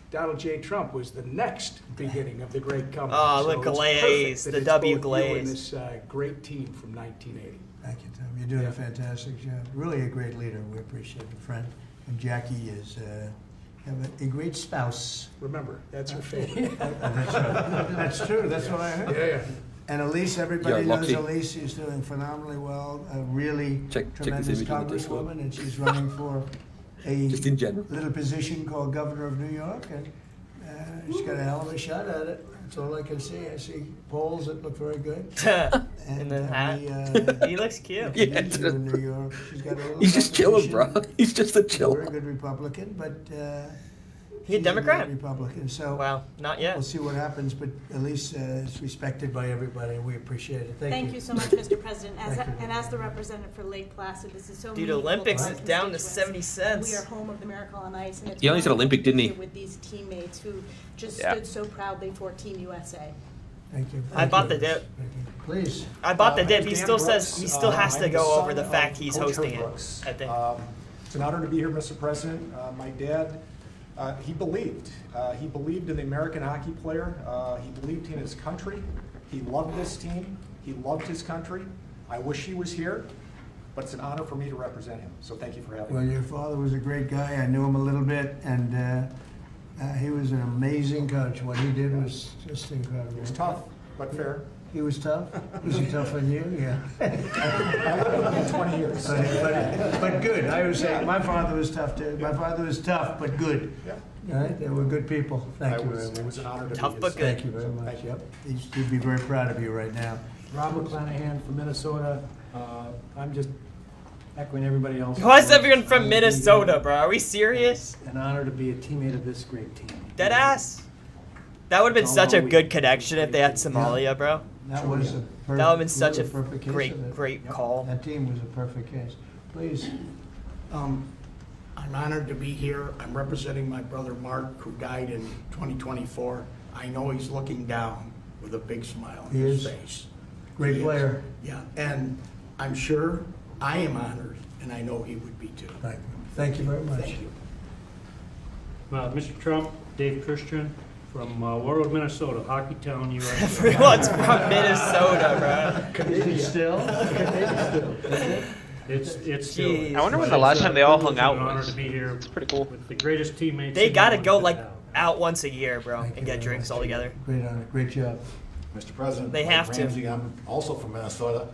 Donald J. Trump was the next beginning of the great comeback. Oh, So look, it's Glaze, perfect that the it's W both you and Glaze. this great team from 1980. Thank you, Tom. You're doing a fantastic job. Really a great leader. We appreciate it, friend. And Jackie is have a great spouse. Remember, that's her favorite. That's true. That's what I heard. Yeah, yeah. And Elise, everybody Yeah, knows Lockie. Elise is doing phenomenally well. A really Check this tremendous image on the Discord. congresswoman, and she's running for a Just in general. little position called governor of New York, and she's got a hell of a shot at it. That's all I can see. I see polls that look very good. In the hat. He looks cute. Yeah, She's in New York. She's got a little He's just chilling, competition. bro. He's just a Very chiller. good Republican, but He a she's Democrat? great Republican. So Wow, not yet. we'll see what happens. But Elise is respected by everybody, and we appreciate it. Thank you so much, Mr. President. Thank you. And as the representative for Lake Placid, this is so Dude, meaningful to Olympics our is down to constituents. 70 cents. We are home of the Miracle on Ice, and it's He only said wonderful Olympic, to be didn't he? here with these teammates who just Yeah. stood so proudly for Team USA. Thank you. I bought the dip. Thank you. Please. I bought the dip. He Dan still says Brooks. he still has to I'm go the over the son fact of he's Coach hosting Herb it. Brooks. I think. It's an honor to be here, Mr. President. My dad, he believed. He believed in the American hockey player. He believed in his country. He loved this team. He loved his country. I wish he was here, but it's an honor for me to represent him. So thank you for having Well, me. your father was a great guy. I knew him a little bit, and he was an amazing coach. What he did was just incredible. He was tough, but fair. He was tough? Was he tough on you? Yeah. I lived with him 20 years. But good. I was saying, my father was tough too. My father was tough, but good. Yeah. All right, they were good people. Thank you very It much. was an honor to Tough be but his good. Thank you very So, much. thank you. Yep. He'd be very proud of you right now. Rob McClanahan from Minnesota. I'm just echoing everybody else. Why is everyone from Minnesota, bro? Are we serious? An honor to be a teammate of this great team. Dead ass. That would have been It's such a all good we- connection if they had Somalia, bro. That was a That would have been such a perfect case of great, it. great call. That team was a perfect case. Please. I'm honored to be here. I'm representing my brother Mark, who died in 2024. I know he's looking down with a big smile on He his is. face. Great He is. player. Yeah, and I'm sure I am honored, and I know he would be too. Thank you very much. Thank you. Mr. Trump, Dave Christian from Warroad, Minnesota, Hockeytown, USA. Everyone's from Minnesota, bro. Canadian still. It's still. Jeez. I wonder when the last time they all hung out It's an honor was. to be here. It's pretty cool. With the greatest teammates. They gotta anyone go could like have. out once a year, bro, and get drinks all together. Great honor, great job. Mr. President, They Mike have to. Ramsey, I'm also from Minnesota,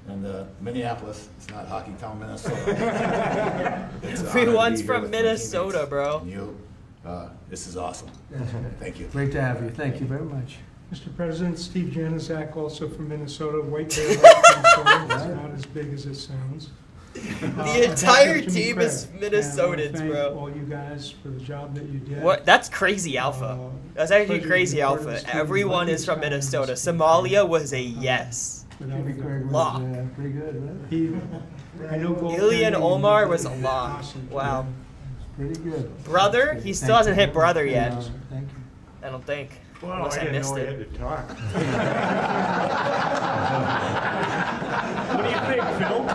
and Minneapolis. It's not Hockeytown, Minnesota. It's an honor to Everyone's be here from with my Minnesota, teammates bro. and you, this is awesome. Thank you. Great to have you. Thank you very much. Mr. President, Steve Januzak, also from Minnesota, White Bear, Minnesota. It's not as big as it sounds. The entire Jimmy team Craig. is And I Minnesotans, thank bro. all you guys for the job that you did. What? That's crazy alpha. That's actually pleasure crazy to be part of alpha. this team. Everyone is from Minnesota. Somalia was a yes. Jimmy Craig was Lock. pretty good, right? He, I know Ilian goaltending, Omar he was did a an lock. awesome Wow. job. Pretty good. Brother? He still hasn't hit brother yet. Thank you. I don't think. Well, Unless I I didn't missed know he it. had to talk. What do you think, Phil?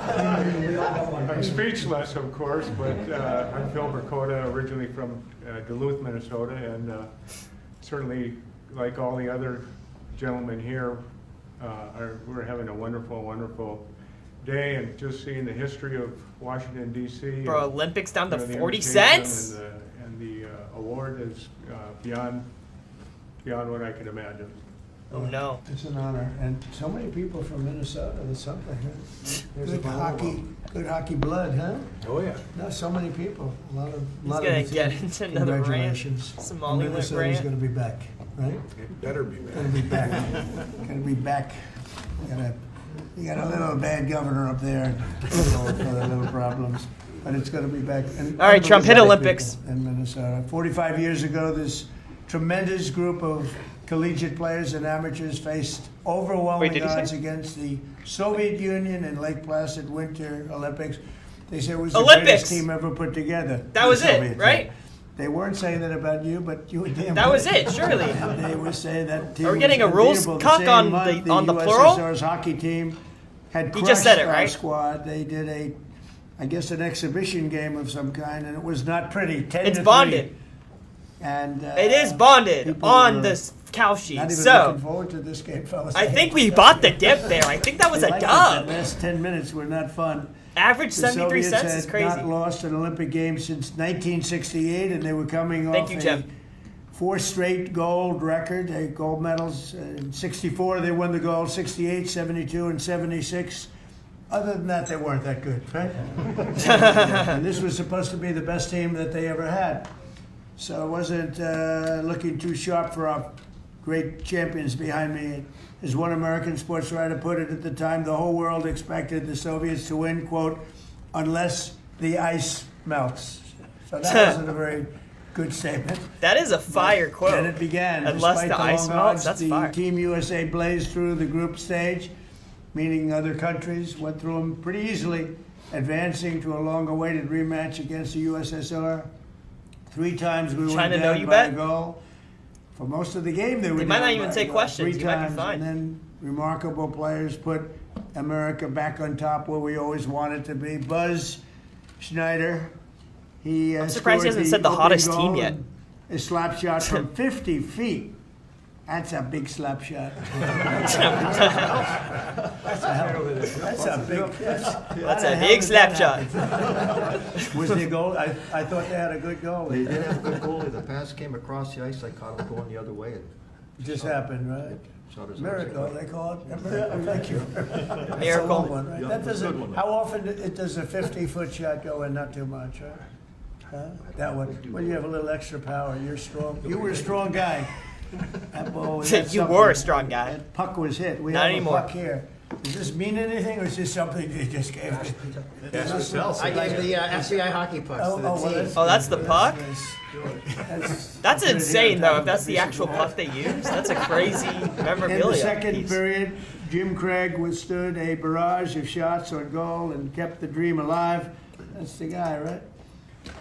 I'm speechless, of course, but I'm Phil Berkota, originally from Duluth, Minnesota, and certainly, like all the other gentlemen here, we're having a wonderful, wonderful day, and just seeing the history of Washington, D.C. Bro, and, Olympics down to the 40 invitation cents? And the award is beyond what I can imagine. Oh no. It's an honor, and so many people from Minnesota. There's something. Huh? Good hockey blood, huh? Oh yeah. No, so many people. A lot of. He's lot gonna of get things. into another rant. Congratulations. Somaliland Minnesota's rant. going to be back, right? It better be back. Going to be back. Going to be back. You got a little bad governor up there for the little problems, but it's going to be back. And All right, Trump, hit unbelievable Olympics. people in Minnesota. 45 years ago, this tremendous group of collegiate players and amateurs faced overwhelming did he say? odds against the Soviet Union in Lake Placid Winter Olympics. They said it was the Olympics! greatest team ever put together. That the was it, Soviet team. right? They weren't saying that about you, but you were damn That was right. it, surely. And they were saying that team Are we getting was a rules unbeatable. cuck same on month, the- on the plural? USSR's hockey team had He crushed just said it, our right? squad. They did I guess an exhibition game of some kind, and it was not pretty. 10 It's to bonded. 3. And It is bonded people on were this cow sheet. Not even So, looking forward to this game, fellas. I think we bought the dip there. I think that was They a liked it. dub. The last 10 minutes were not fun. Average The 73 Soviets cents is had crazy. not lost an Olympic game since 1968, and they were coming Thank off you, a Jim. 4 straight gold record, gold medals. In 64, they won the gold, 68, 72, and 76. Other than that, they weren't that good, right? And this was supposed to be the best team that they ever had. So it wasn't looking too sharp for our great champions behind me. As one American sports writer put it at the time, the whole world expected the Soviets to win, quote, unless the ice melts. So that wasn't a very good statement. That is a fire quote. Then it began. Unless Despite the the ice long melts, odds, that's the fire. Team USA blazed through the group stage, meaning other countries went through them pretty easily, advancing to a long-awaited rematch against the USSR. 3 times we went Trying to down know you by bet? a goal. For most of the game, they were They might not down even by a take goal. questions. 3 You might be times, fine. and then remarkable players put America back on top where we always wanted to be. Buzz Schneider, I'm surprised he scored hasn't said the opening hottest goal team yet. and a slap shot from 50 feet. That's a big slap shot. That's a big slap shot. Was the goal? I thought they had a good goal. They did have a good goalie. The pass came across the ice. I caught him going the other way. It just happened, right? So does Miracle, they call it. Thank you. That's a Miracle. long one, right? Yeah, That it's a good doesn't, one. how often does a 50-foot shot go in? Not too much, right? Huh? That one. Well, you have a little extra power. You're strong. You were a strong guy. That ball was You were a strong guy. That puck was hit. We Not have anymore. a puck here. Does this mean anything, or is this something you just gave me? I gave the FBI hockey pucks to the well, team. Oh, that's the puck? That's good insane, here. though. If that's the actual puck they use, that's a crazy memorabilia. In the second piece. period, Jim Craig withstood a barrage of shots on goal and kept the dream alive. That's the guy, right?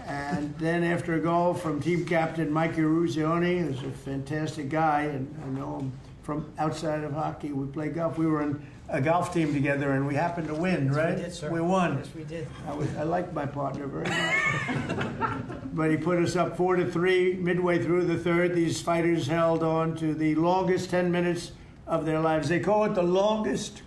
And then after a goal from team captain Mike Eruzione, who's a fantastic guy, and I know him from outside of hockey. We play golf. We were in a golf team together, and we happened to win, right? We did, sir. We won. Yes, we did. I liked my partner very much. But he put us up 4-3 midway through the third. These fighters held on to the longest 10 minutes of their lives. They call it the longest,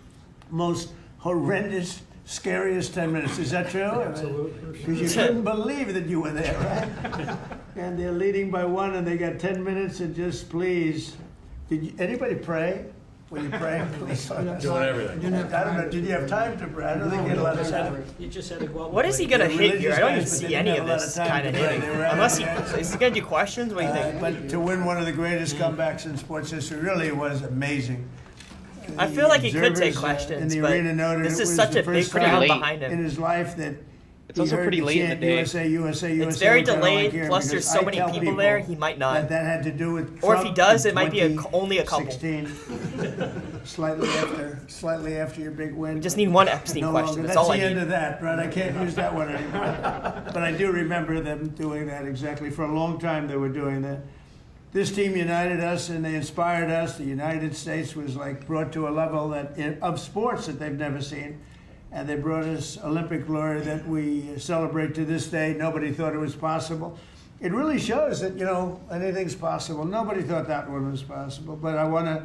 most horrendous, scariest 10 minutes. Is that true? Absolutely. Because you couldn't believe that you were there, right? And they're leading by 1, and they got 10 minutes, and just please. Anybody pray? When you pray, please. Doing everything. I don't know. Did you have time to pray? I don't think you had a lot of time. You just had to go out. What is he gonna hit here? I don't even see any of this kind of hitting. Unless he is he gonna do questions? What do you think? But to win one of the greatest comebacks in sports history really was amazing. I feel like he could take Observers, questions, in the but arena noted this it is was such the a big first time crowd behind in him. his life that It's he also heard pretty the late in the chant, day. USA, USA, USA. It's very kind of like delayed. here, Plus, because there's so I many tell people there. He might not. That had to do with Or if he Trump does, in it might be only a couple. 2016, slightly after your big win. We just need one Epstein No question. longer. That's all I the need. end of that, right? I can't use that one anymore. But I do remember them doing that exactly. For a long time, they were doing that. This team united us, and they inspired us. The United States was like brought to a level that of sports that they've never seen, and they brought us Olympic glory that we celebrate to this day. Nobody thought it was possible. It really shows that anything's possible. Nobody thought that one was possible, but I want to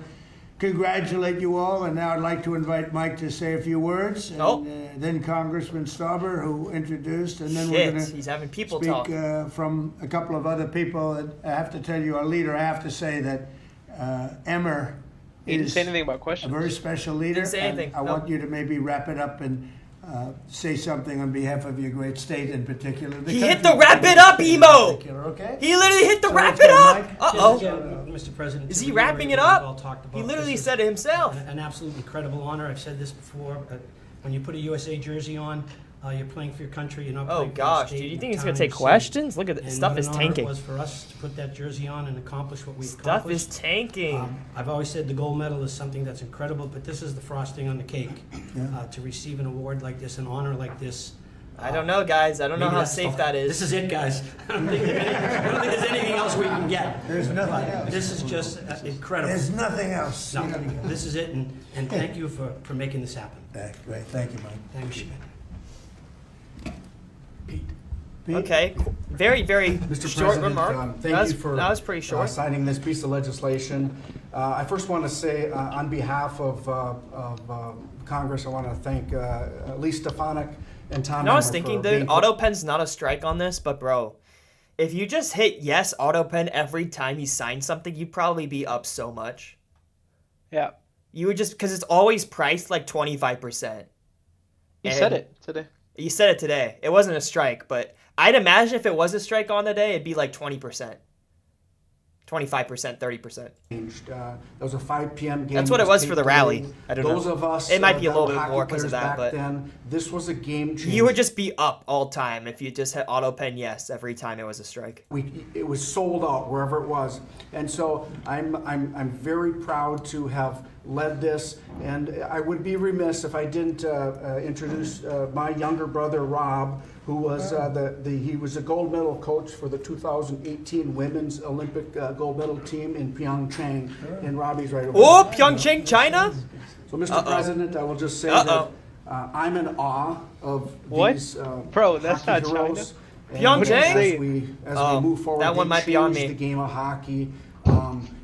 congratulate you all, and now I'd like to invite Mike to say a few words, and then Congressman Stauber, who introduced, and then we're going to he's having people speak talk. from a couple of other people. And I have to tell you, our leader, I have to say that Emmer He didn't is say anything about a questions. very special leader. Didn't say and anything, I no. want you to maybe wrap it up and say something on behalf of your great state in particular. He hit the wrap it up emo. Okay? He literally hit the So wrap let's it go, up. Mike. Uh-oh. Mr. President. Is to he reiterate wrapping it what we've all up? talked about, He literally this is said it himself. An absolute incredible honor. I've said this before, but when you put a USA jersey on, you're playing for your country. You're not Oh playing for gosh, your dude, state, you think your he's gonna town, take your city. questions? Look at this And stuff what is an honor tanking. It was for us to put that jersey on and accomplish what we Stuff accomplished. is tanking. I've always said the gold medal is something that's incredible, but this is the frosting on the cake. To receive an award like this, an honor like this. I don't know, guys. I don't know maybe how that's safe the- that is. This is it, guys. I don't think there's anything else we can get. There's nothing else. This is just incredible. There's nothing else. No, this is it, and thank you for making this happen. Great. Thank you, Mike. Thank you. Okay, cool. Very, very Mr. short President, remark. thank you for that was pretty short. signing this piece of legislation. I first want to say, on behalf of Congress, I want to thank Lee Stefanik and Tom. You know, I was Emmer thinking, for dude, being- AutoPen's not a strike on this, but bro, if you just hit yes AutoPen every time you sign something, you'd probably be up so much. Yeah. You would just, because it's always priced like 25%. He said it today. You said it today. It wasn't a strike, but I'd imagine if it was a strike on the day, it'd be like 20%. 25%, 30%. That was a 5 p.m. game. That's what it was for the taped rally. today. I don't know. Those of us, It might be a that little were bit hockey more because of players that, back but then, this was a game changer. you would just be up all time if you just hit AutoPen yes every time it was a strike. It was sold out wherever it was, and so I'm very proud to have led this, and I would be remiss if I didn't introduce my younger brother Rob, who was he was a gold medal coach for the 2018 Women's Olympic gold medal team in Pyeongchang, and Robbie's right over Oh, there. Pyeongchang, China? So, Mr. President, I will just say that I'm in awe of these Bro, that's hockey not heroes. China. And Pyeongchang? As we move forward, that one they might be on changed me. the game of hockey.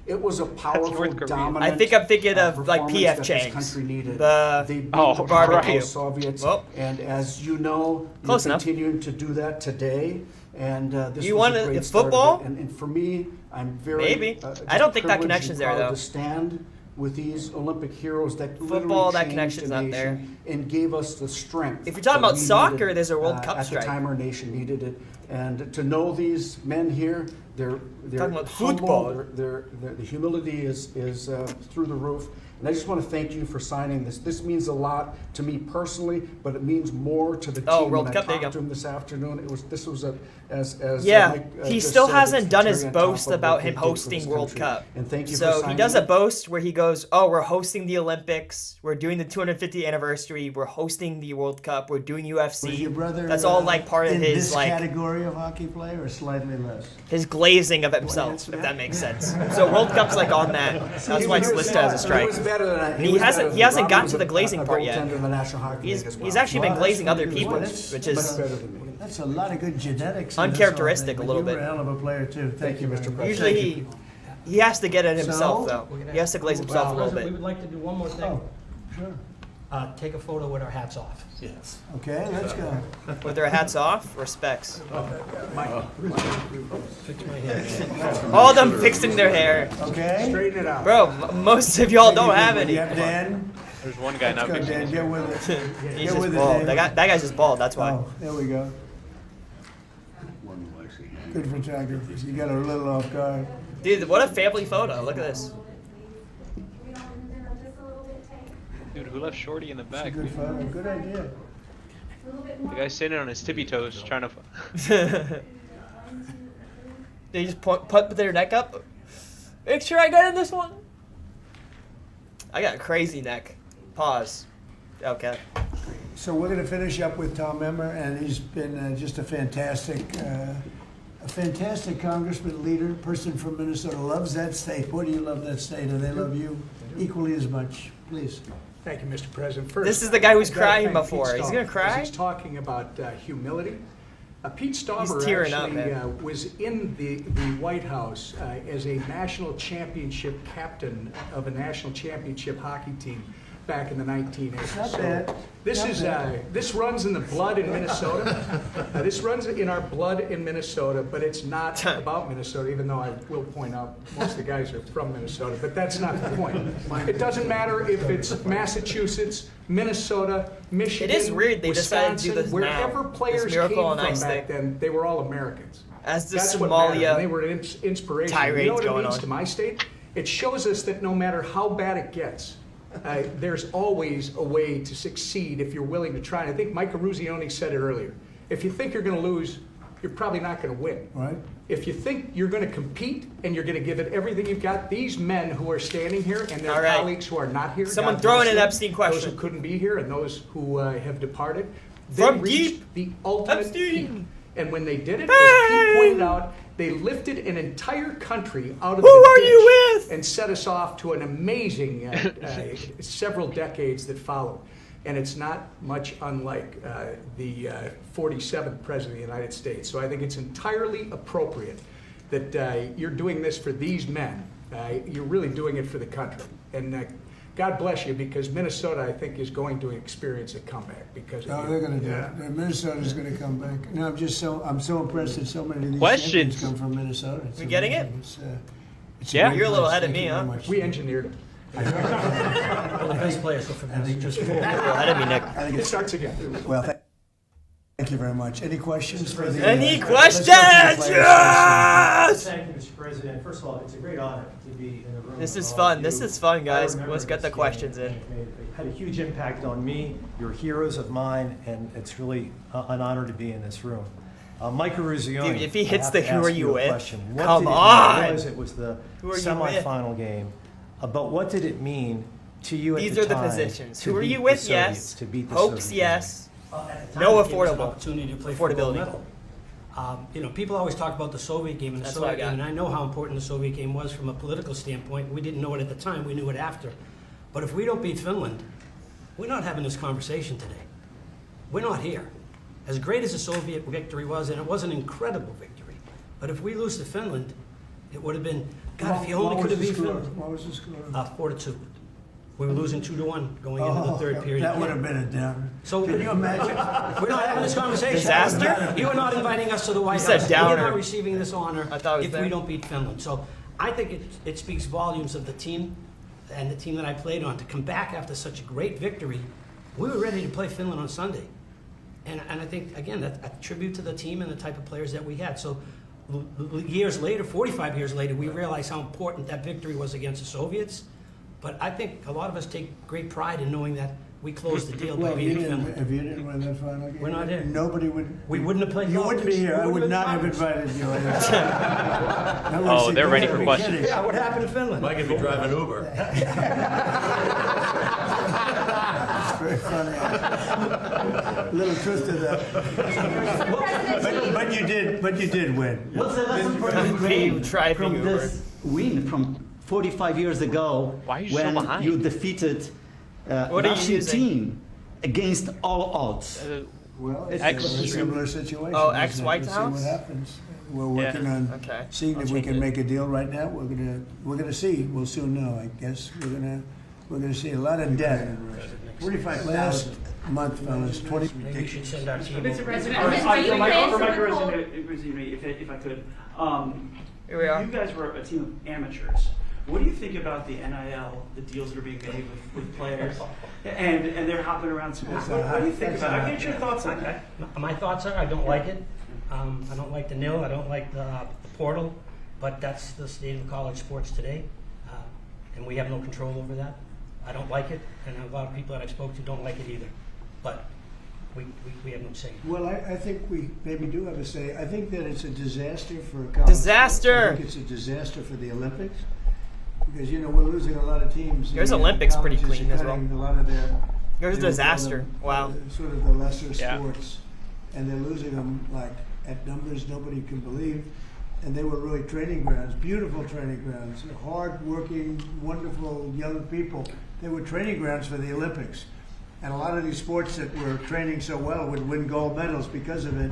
It was a powerful, dominant. I think I'm thinking of like performance PF that this Chang's. country needed. The They beat the the barbecue. Soviets, Well, and as you know, close you're enough. continuing to do that today. And this You was want a it- great it's start of it. football? And for me, I'm very Maybe. just I don't think that privileged connection's and there, proud though. to stand with these Olympic heroes that Football, literally that changed connection's the not there. nation and gave us the strength. If you're talking that about we soccer, needed, there's a World Cup at strike. the time our nation needed it, and to know these men here, they're Talking about humble, football. the humility is through the roof, And I just want to thank you for signing this. This means a lot to me personally, but it means more to the team. World when Cup, I there you talked go. to him this afternoon. This was as Mike, he just still said, hasn't it's done the his cherry on top boast of about what him he did for hosting this World country. Cup. And thank you for So he signing does a it. boast where he goes, "Oh, we're hosting the Olympics. We're doing the 250th anniversary. We're hosting the World Cup. We're doing UFC." Was your brother That's all like part of in his this like category of hockey player or slightly less? his glazing of himself, if that makes sense. So World Cup's like on that. That's why it's listed as a strike. He was better than I. He hasn't gotten to the glazing part yet. Goaltender in the National Hockey League as well. He's actually been Well, glazing that's other good. people, That's which is better than me. That's a lot of good genetics. in this uncharacteristic whole a little thing, but bit. You were a hell of a player too. Thank you, Mr. President. Usually he has to get it himself So? though. He has to glaze himself a little We bit. would like to do one more thing. Oh, sure. Take a photo with our hats off. Yes. Okay, let's go. With their hats off, respects. Fix my hair. All of them fixing their hair. Okay. Straighten it out. Bro, most of y'all don't have any. Yeah, Dan. There's one guy Let's not go, fixing Dan. his Get with it. He's Get just with it, bald. Dan. That guy's just bald, that's why. Oh, there we go. Good photography. You got a little off guard. Dude, what a family photo. Look at this. Dude, who left Shorty in the It's a back? good photo. Good idea. The guy's sitting on his tippy toes trying to. They just put their neck up. Make sure I get in this one. I got a crazy neck. Pause. Okay. So we're going to finish up with Tom Emmer, and he's been just a fantastic congressman, leader, person from Minnesota. Loves that state. Boy, do you love that state, and they love you equally as much. Please. Thank you, Mr. President. First, This is the guy who's I've gotta crying thank Pete before. He's Stauber, gonna 'cause cry? He's talking about humility. Pete Stauber tearing up, actually man. was in the White House as a national championship captain of a national championship hockey team back in the 1980s. Not bad. This runs in the blood in Minnesota. This runs in our blood in Minnesota, but it's not about Minnesota, even though I will point out most of the guys are from Minnesota, but that's not the point. It doesn't matter if it's Massachusetts, Minnesota, Michigan, It is weird they decided to do Wisconsin, this wherever now, players this came Miracle from on Ice back thing. then, they were all Americans. As the That's what mattered, Somalia and they were an inspiration. tirades You know what it going means on. to my state? It shows us that no matter how bad it gets, there's always a way to succeed if you're willing to try. And I think Mike Eruzione said it earlier. If you think you're going to lose, you're probably not going to win. Right. If you think you're going to compete and you're going to give it everything you've got, these men who are standing here and their All right. colleagues who are not here, Someone God throw in bless an them, Epstein question. Those who couldn't be here and those who have departed, they From reached the ultimate Epstein. peak. And when they did it, as Pete pointed out, they lifted an entire country out of Who the are ditch you with? and set us off to an amazing several decades that followed. And it's not much unlike the 47th President of the United States. So I think it's entirely appropriate that you're doing this for these men. You're really doing it for the country. And God bless you, because Minnesota, I think, is going to experience a comeback because of No, you. they're going to do it. Minnesota's going to come back. No, I'm so impressed that so many of these Questions? champions come from Minnesota. It's We getting it? amazing. It's Yeah. great You're a little place. ahead of Thank me, you very huh? much. We engineered it. Well, the best players are from Massachusetts. You're ahead of me, Nick. I think It it's, starts again. well, thank you very much. Any questions for the? Any let's go to the questions? players' Yes! Thank you, Mr. President. First of all, it's a great honor to be in the room. This with is all fun. of This you. is fun, guys. I remember Let's get the this questions game. in. It had a huge impact on me. You're heroes of mine, and it's really an honor to be in this room. Mike Eruzione. Dude, if he I hits have the to who ask are you a with? question. What Come did it mean? on! I realize it was the Who are you semifinal game, but what did it mean to you at These the are the time positions. to Who are beat you the with? Soviets, Yes. to beat the Hopes? Soviet Yes. At the No time, it gave us an affordable. opportunity to play for a gold Affordability. medal. People always talk about the Soviet game and the That's what I Soviet game, got. and I know how important the Soviet game was from a political standpoint. We didn't know it at the time, we knew it after. But if we don't beat Finland, we're not having this conversation today. We're not here. As great as the Soviet victory was, and it was an incredible victory, but if we lose to Finland, it would have been, God, if you only What could have was the beat score? Finland. What was the score? 4-2. We were losing 2-1 going into the third period. That would have been a downer. So Can you imagine? We're not having this conversation. Disaster? You are not inviting us to the White You said House. downer. We're not receiving this honor I thought it was if there. we don't beat Finland. So I think it speaks volumes of the team and the team that I played on to come back after such a great victory. We were ready to play Finland on Sunday. And I think, again, that's a tribute to the team and the type of players that we had. So years later, 45 years later, we realized how important that victory was against the Soviets. But I think a lot of us take great pride in knowing that we closed the deal by Well, beating Finland. if you didn't win that final game, We're not here. Nobody would. We wouldn't have played You wouldn't be politics. here. I We would would've not have been invited you. Oh, they're ready for questions. Yeah, what happened in Finland? Mike could be driving Uber. Very funny. A little truth to that. But you did win. What's the lesson for Ukraine from this win from 45 years ago Why are you so when behind? you defeated What are you Russian using? team against all odds? Well, it's X- a similar situation. Oh, isn't it? ex-White We'll House? See what happens. We're working on Okay. seeing I'll if we change can it. make a deal right now. We're gonna see. We'll soon know. I guess we're gonna see a lot of debt. 45 last month, fellas. 20. Maybe we should send our team Mr. over. President, All right, are you for my fans of the resume, cold? if I could, Here we are. you guys were a team of amateurs. What do you think about the NIL, the deals that are being made with players, and they're hopping around schools? What do you think about it? Get your thoughts on that. My thoughts are, I don't like it. I don't like the nil. I don't like the portal. But that's the state of college sports today, and we have no control over that. I don't like it, and a lot of people that I've spoken to don't like it either. But we have no say. Well, I think we maybe do have a say. I think that it's a disaster for college. Disaster! I think it's a disaster for the Olympics because we're losing a lot of teams. Here's The Olympics pretty colleges clean are as well. cutting A lot of their. Here's they would call disaster. them, Wow. Sort of the lesser Yeah. sports, and they're losing them like at numbers nobody can believe. And they were really training grounds, beautiful training grounds, hard-working, wonderful young people. They were training grounds for the Olympics. And a lot of these sports that were training so well would win gold medals because of it.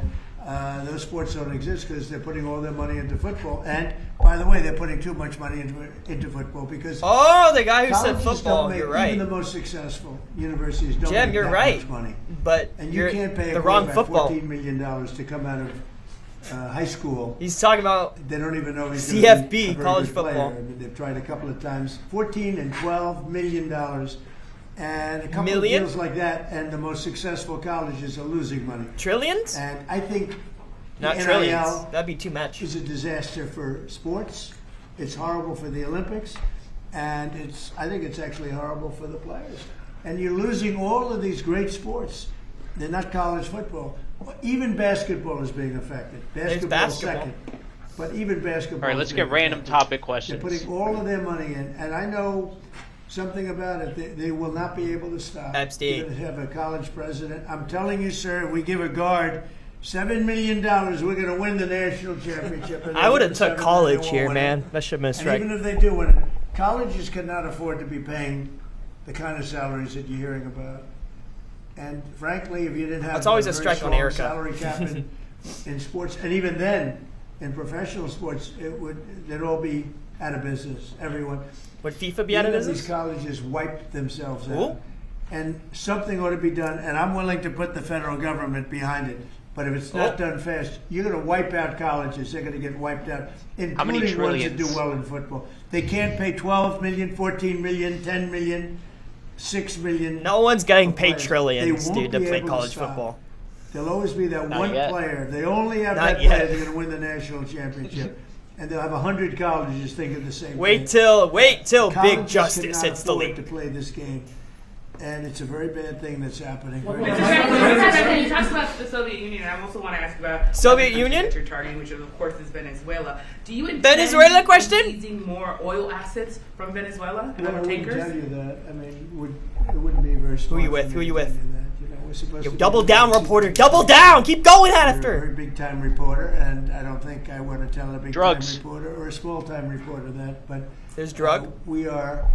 Those sports don't exist because they're putting all their money into football. And, by the way, they're putting too much money into football because Oh, the guy who said colleges football. don't make, You're right. Even the most successful universities don't Jim, make you're that right. much money. But And you you're can't pay the a wrong quarterback football. $14 million to come out of high school. He's talking about They don't even know he's CFB, gonna be a very college good player. football. I mean, they've tried a couple of times. $14 and $12 million, and a couple Million? of deals like that, and the most successful colleges are losing money. Trillions? And I think Not the trillions. NIL That'd be too much. is a disaster for sports. It's horrible for the Olympics, and I think it's actually horrible for the players. And you're losing all of these great sports. They're not college football. Even basketball is being affected. Basketball's second. But even basketball. All right, let's is get being random affected. topic They're questions. putting all of their money in, and I know something about it. They will not be able to stop. Epstein. You're going to have a college president. I'm telling you, sir, we give a guard $7 million. We're going to win the national championship. And I would have they're took gonna college win here, it. man. That should have been a And strike. even if they do win it, colleges cannot afford to be paying the kind of salaries that you're hearing about. And frankly, if you didn't have That's always a very strike on strong Erica. salary cap in sports, and even then, in professional sports, they'd all be out of business. Everyone. Would FIFA be out of Even if business? These colleges wiped themselves out. Ooh. And something ought to be done, and I'm willing to put the federal government behind it. But if it's not done fast, you're going to wipe out colleges. They're going to get wiped out, How many including ones that do trillions? well in football. They can't pay 12 million, 14 million, 10 million, 6 million. No one's getting paid players. trillions, They won't dude, to be play able to college stop. football. There'll always be that Not one yet. player. If they only have Not that yet. player, they're going to win the national championship. And they'll have 100 colleges thinking the same Wait thing. till Big Colleges Justice cannot hits the afford league. to play this game. And it's a very bad thing that's happening. Mr. President, you talked about the Soviet Union, and I also want to ask about Soviet the country Union? that you're targeting, which of course is Venezuela. Do you intend Venezuela question? seizing more oil assets from Venezuela and Well, I other wouldn't tankers? tell you that. I mean, it wouldn't be very smart. Who you for with? me Who to you tell with? that. We're supposed Yo, to be double doing down, this. reporter. Double down. Keep going You're after. a very big time reporter, and I don't think I want to tell a big Drugs. time reporter or a small time reporter that. But There's drug. we are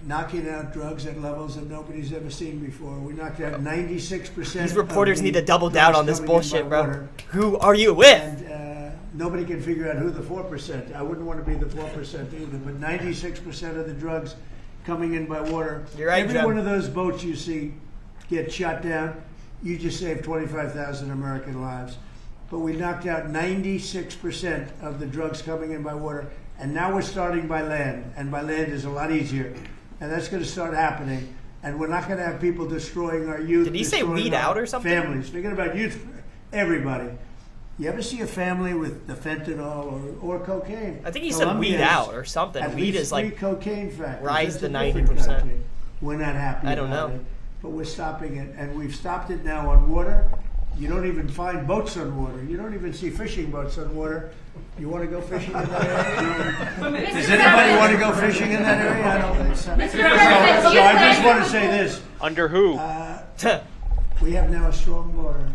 knocking out drugs at levels that nobody's ever seen before. We knocked out 96%. These reporters of need the to double down drugs on this coming in bullshit, by bro. water. Who are you with? And nobody can figure out who the 4%. I wouldn't want to be the 4% either, but 96% of the drugs coming in by water. You're right, Every Jim. one of those boats you see get shot down, you just saved 25,000 American lives. But we knocked out 96% of the drugs coming in by water, and now we're starting by land, and by land is a lot easier. And that's going to start happening, and we're not going to have people destroying our youth. Did he say destroying weed our out or something? Families. Forget about youth, everybody. You ever see a family with the fentanyl or cocaine? I think he said Colombia weed has out or something. at Weed least is like 3 cocaine factories. rise That's to a different 90%. country. We're not happy I don't about know. it, but we're stopping it, and we've stopped it now on water. You don't even find boats on water. You don't even see fishing boats on water. You want to go fishing in that area? Does anybody want to go fishing in that area? I don't think so. So I just want to say this. Under who? We have now a strong border.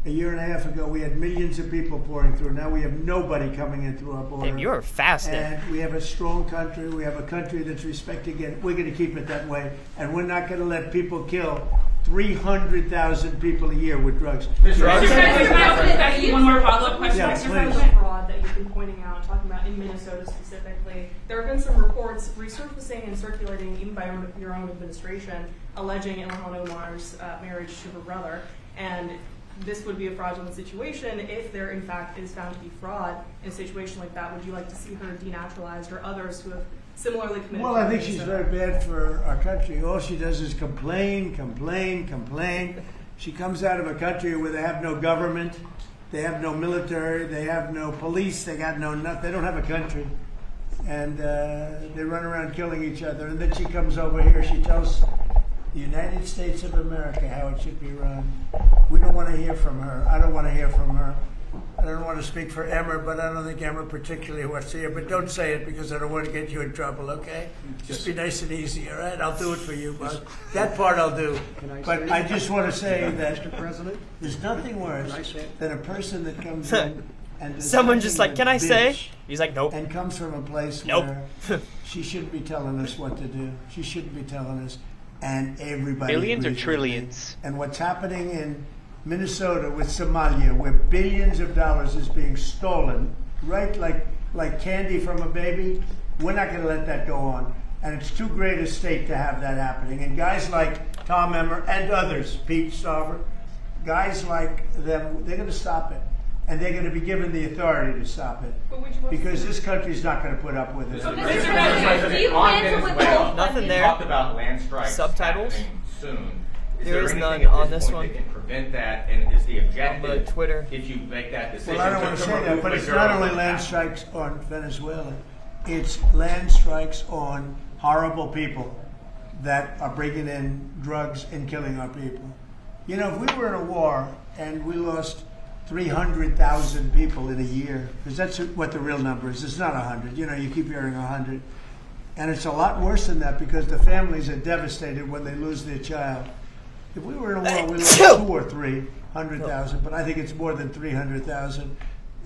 A year and a half ago, we had millions of people pouring through. Now we have nobody coming in through our border. Damn, you're fast there. And we have a strong country. We have a country that's respecting it. We're going to keep it that way. And we're not going to let people kill 300,000 people a year with drugs. One more follow-up question. Yeah, Mr. please. President, fraud that you've been pointing out, talking about in Minnesota specifically. There have been some reports resurfacing and circulating, even by your own administration, alleging Ilhan Omar's marriage to her brother. And this would be a fraudulent situation. If there, in fact, is found to be fraud in a situation like that, would you like to see her denaturalized or others who have similarly committed? Well, I think she's very bad for our country. All she does is complain, complain, complain. She comes out of a country where they have no government, they have no military, they have no police, they got no nothing. They don't have a country, and they run around killing each other. And then she comes over here. She tells the United States of America how it should be run. We don't want to hear from her. I don't want to hear from her. I don't want to speak for Emmer, but I don't think Emmer particularly wants to hear. But don't say it because I don't want to get you in trouble, okay? Just be nice and easy, all right? I'll do it for you, but that part I'll do. But I just want to say that Mr. President, there's nothing worse than a person that comes in and does Someone just nothing like, can but I say? bitch He's like, nope. and comes from a place Nope. where she shouldn't be telling us what to do. She shouldn't be telling us. And everybody Billions or agrees with me. trillions? And what's happening in Minnesota with Somalia, where billions of dollars is being stolen, right, like candy from a baby, we're not going to let that go on. And it's too great a state to have that happening. And guys like Tom Emmer and others, Pete Stauber, guys like them, they're going to stop it. And they're going to be given the authority to stop it. Because this country's not going to put up with it. Mr. President, do you plan to withhold Nothing funding? there. Talked about land strikes Subtitles? happening soon. There is anything none at on this this point one. that can prevent that, and is the objective On the Twitter. if you make that decision? Well, I don't want to say that, remove but it's Maduro not only from land power? strikes on Venezuela. It's land strikes on horrible people that are bringing in drugs and killing our people. You know, if we were in a war and we lost 300,000 people in a year, because that's what the real number is. It's not 100. You know, you keep hearing 100. And it's a lot worse than that because the families are devastated when they lose their child. If we were in a war, we lost 2 or 300,000, but I think it's more than 300,000.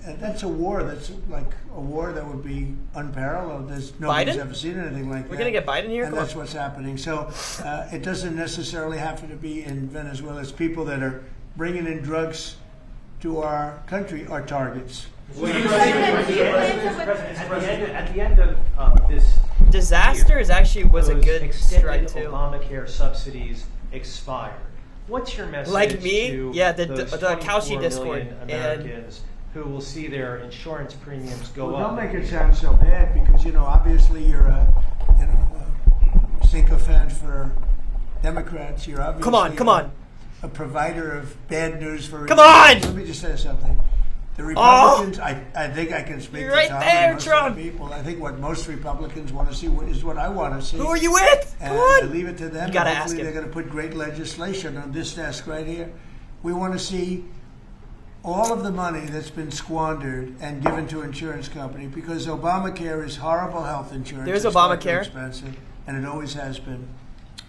And that's a war that's like a war that would be unparalleled. Nobody's Biden? ever seen anything like that. We're gonna get Biden here? And Come that's on. what's happening. So it doesn't necessarily have to be in Venezuela. It's people that are bringing in drugs to our country are targets. At the end of this Disaster is actually was a those good extended strike too. Obamacare subsidies expire. What's your message Like me? to Yeah, the those Cauchy 24 Discord, million and- Americans who will see their insurance premiums go Well, up? don't make it sound so bad because, you know, obviously you're a sycophant for Democrats. You're obviously Come on. a provider of bad news for Come on! Let me just say something. The Republicans, I think I can speak You're for right Tom there, and most Trump. of the people. I think what most Republicans want to see is what I want to see. Who are you with? And Come on. I leave it to them. You gotta and ask hopefully him. they're going to put great legislation on this desk right here. We want to see all of the money that's been squandered and given to insurance company because Obamacare is horrible health insurance. There's It's far too Obamacare. expensive, and it always has been.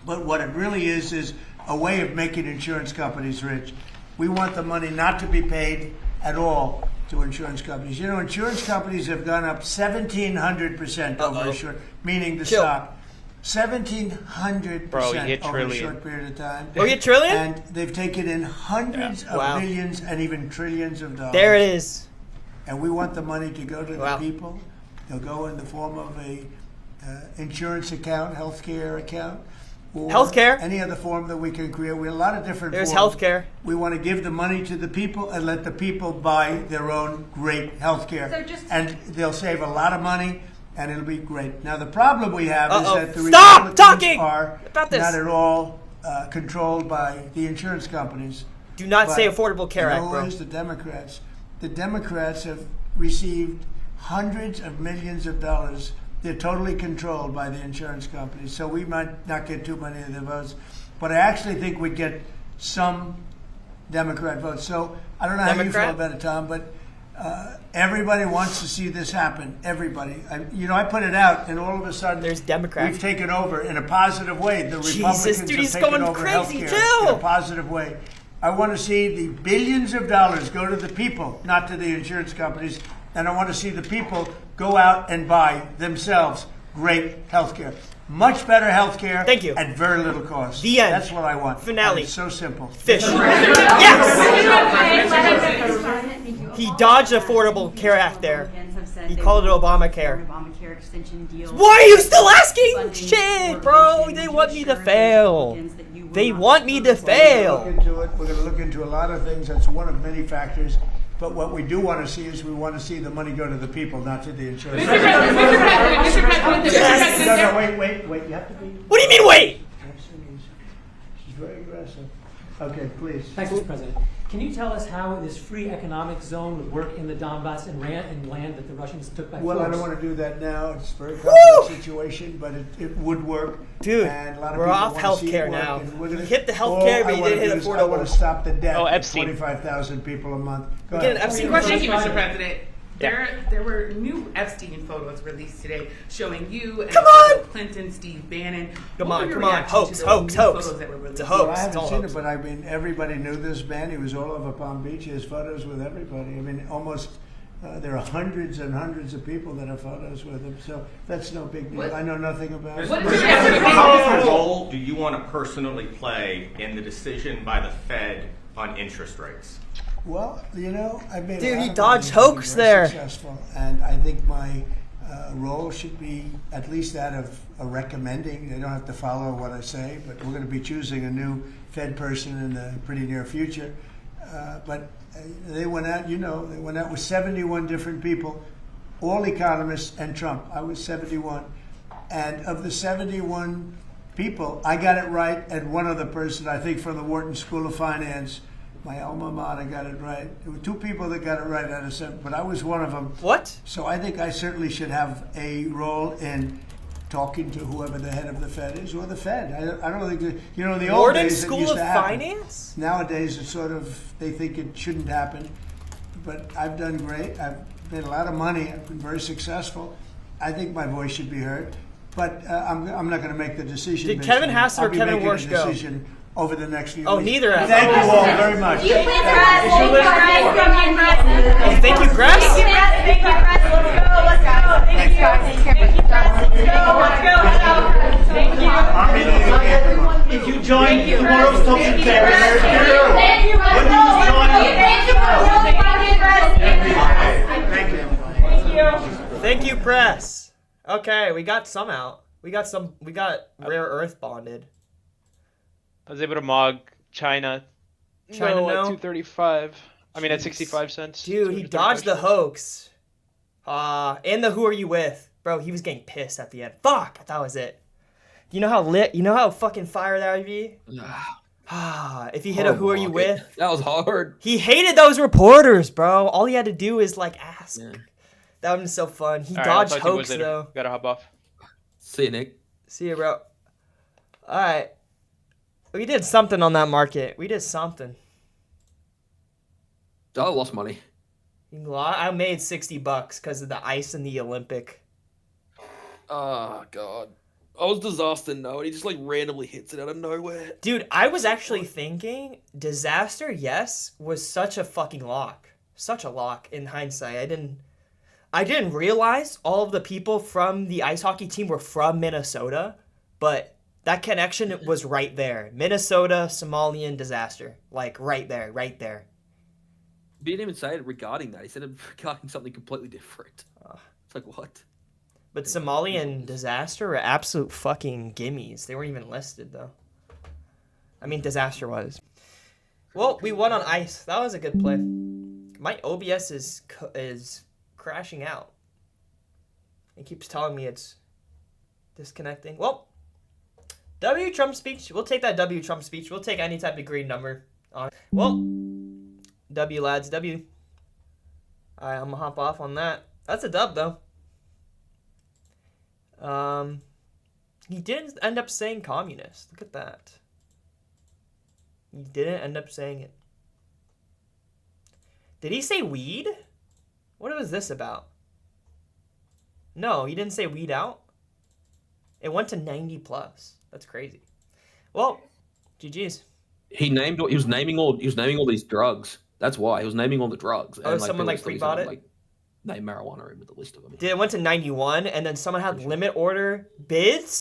But what it really is a way of making insurance companies rich. We want the money not to be paid at all to insurance companies. You know, insurance companies have gone up 1,700% over a short, meaning the stock. 1,700% Bro, you hit over a trillion. short period of time. Oh, you hit trillion? And they've taken in hundreds of Wow. billions and even trillions of dollars. There it is. And we want the money to go to Wow. the people. They'll go in the form of a insurance account, healthcare account, or Healthcare? any other form that we can create. We have a lot of different There's forms. healthcare. We want to give the money to the people and let the people buy their own great healthcare. So just- And they'll save a lot of money and it'll be great. Now the problem we have is Uh-oh. that the Stop Republicans talking are about this. not at all controlled by the insurance companies. Do not say But Affordable Care Act, bro. always the Democrats. the Democrats have received hundreds of millions of dollars. They're totally controlled by the insurance companies, so we might not get too many of the votes. But I actually think we'd get some Democrat votes. So I don't know how you feel about it, Tom, but everybody wants to see this happen. Everybody. I put it out, and all of a sudden, there's Democrats. We've taken over in a positive way. The Republicans dude, he's have taken going over crazy healthcare too. in a positive way. I want to see the billions of dollars go to the people, not to the insurance companies. And I want to see the people go out and buy themselves great health care. Much better health care. Thank you. At very little cost. The end. That's what I want. Finale. It's so simple. Fish. Yes! He dodged Affordable Care Act there. He called it Obamacare. Obamacare extension deal. Why are you still asking? Shit, bro. They want me to fail. They want me to fail. We're going to look into a lot of things. That's one of many factors. But what we do want to see is we want to see the money go to the people, not to the insurance. Mr. President, No, wait. You have to be. What do you mean, wait? She's very aggressive. Okay, please. Thanks, Mr. President. Can you tell us how this free economic zone would work in the Donbass and land that the Russians took by force? Well, I don't want to do that now. It's a very complex situation, but it would work. Dude, and a lot of we're people off want to see it healthcare work, now. and we're gonna- You hit the healthcare, but you didn't hit affordable. I want to stop the death of Epstein. 25,000 people a month. Go We get an ahead. Epstein Thank you, question? Mr. President. Yeah. There were new Epstein photos released today showing you and Come on! Clinton, Steve Bannon. Come What on, were your come on. reactions to Hoax, those hoax, new hoax. photos that were It's a released? hoax. Well, I It's haven't all seen hoax. it, but I mean, everybody knew this man. He was all over Palm Beach. He has photos with everybody. I mean, almost, there are hundreds and hundreds of people that have photos with him. So that's no big deal. I know nothing about it. What role do you want to personally play in the decision by the Fed on interest rates? Well, I've made Dude, a lot he of dodged money, hoax very there. Successful, and I think my role should be at least that of a recommending. They don't have to follow what I say, but we're going to be choosing a new Fed person in the pretty near future. But they went out, they went out with 71 different people, all economists and Trump. I was 71. And of the 71 people, I got it right, and one other person, I think from the Wharton School of Finance, my alma mater, got it right. There were 2 people that got it right out of 7, but I was one of them. What? So I think I certainly should have a role in talking to whoever the head of the Fed is, or the Fed. I don't think that, in the old Wharton days it School used of to happen. Finance? Nowadays it's sort of, they think it shouldn't happen. But I've done great. I've made a lot of money. I've been very successful. I think my voice should be heard. But I'm not going to make the decision. Did based Kevin on- Hassel or I'll be Kevin making a Warsh go? decision over the next few Oh, weeks. neither have. Thank you all very much. Oh, thank you, Grass. If you join tomorrow's Thompson Thank you, press. Okay, we got some out. We got rare earth bonded. I was able to mog China. China, no, no? at 235. I mean, at 65 cents. Dude, he dodged the hoax. And the who are you with? Bro, he was getting pissed at the end. Fuck, that was it. You know how lit, fucking fire that would be? If he hit a who are you with? That was hard. He hated those reporters, bro. All he had to do is, ask. Yeah. That would have been so fun. He dodged hoax, though. Gotta hop off. See you, Nick. See you, bro. All right. We did something on that market. We did something. I lost money. I made $60 because of the ice in the Olympic. Oh, God. I was Disaster, no, and he just, randomly hits it out of nowhere. Dude, I was actually thinking Disaster, yes, was such a fucking lock. Such a lock in hindsight. I didn't realize all of the people from the ice hockey team were from Minnesota, but that connection was right there. Minnesota, Somalian Disaster. Right there, right there. He didn't even say it regarding that. He said it regarding something completely different. It's like, what? But Somalian Disaster were absolute fucking gimmies. They weren't even listed, though. I mean, Disaster was. Well, we won on ice. That was a good play. My OBS is crashing out. It keeps telling me it's disconnecting. Well, W Trump speech. We'll take that W Trump speech. We'll take any type of green number on it. Well, W lads, W. All right, I'm gonna hop off on that. That's a dub though. He didn't end up saying communist. Look at that. He didn't end up saying it. Did he say weed? What was this about? No, he didn't say weed out. It went to 90 plus. That's crazy. Well, GG's. He was naming all these drugs. That's why he was naming all the drugs. Oh, someone like pre-bought it. Like, name marijuana in with the list of them. It went to 91, and then someone had limit order bids.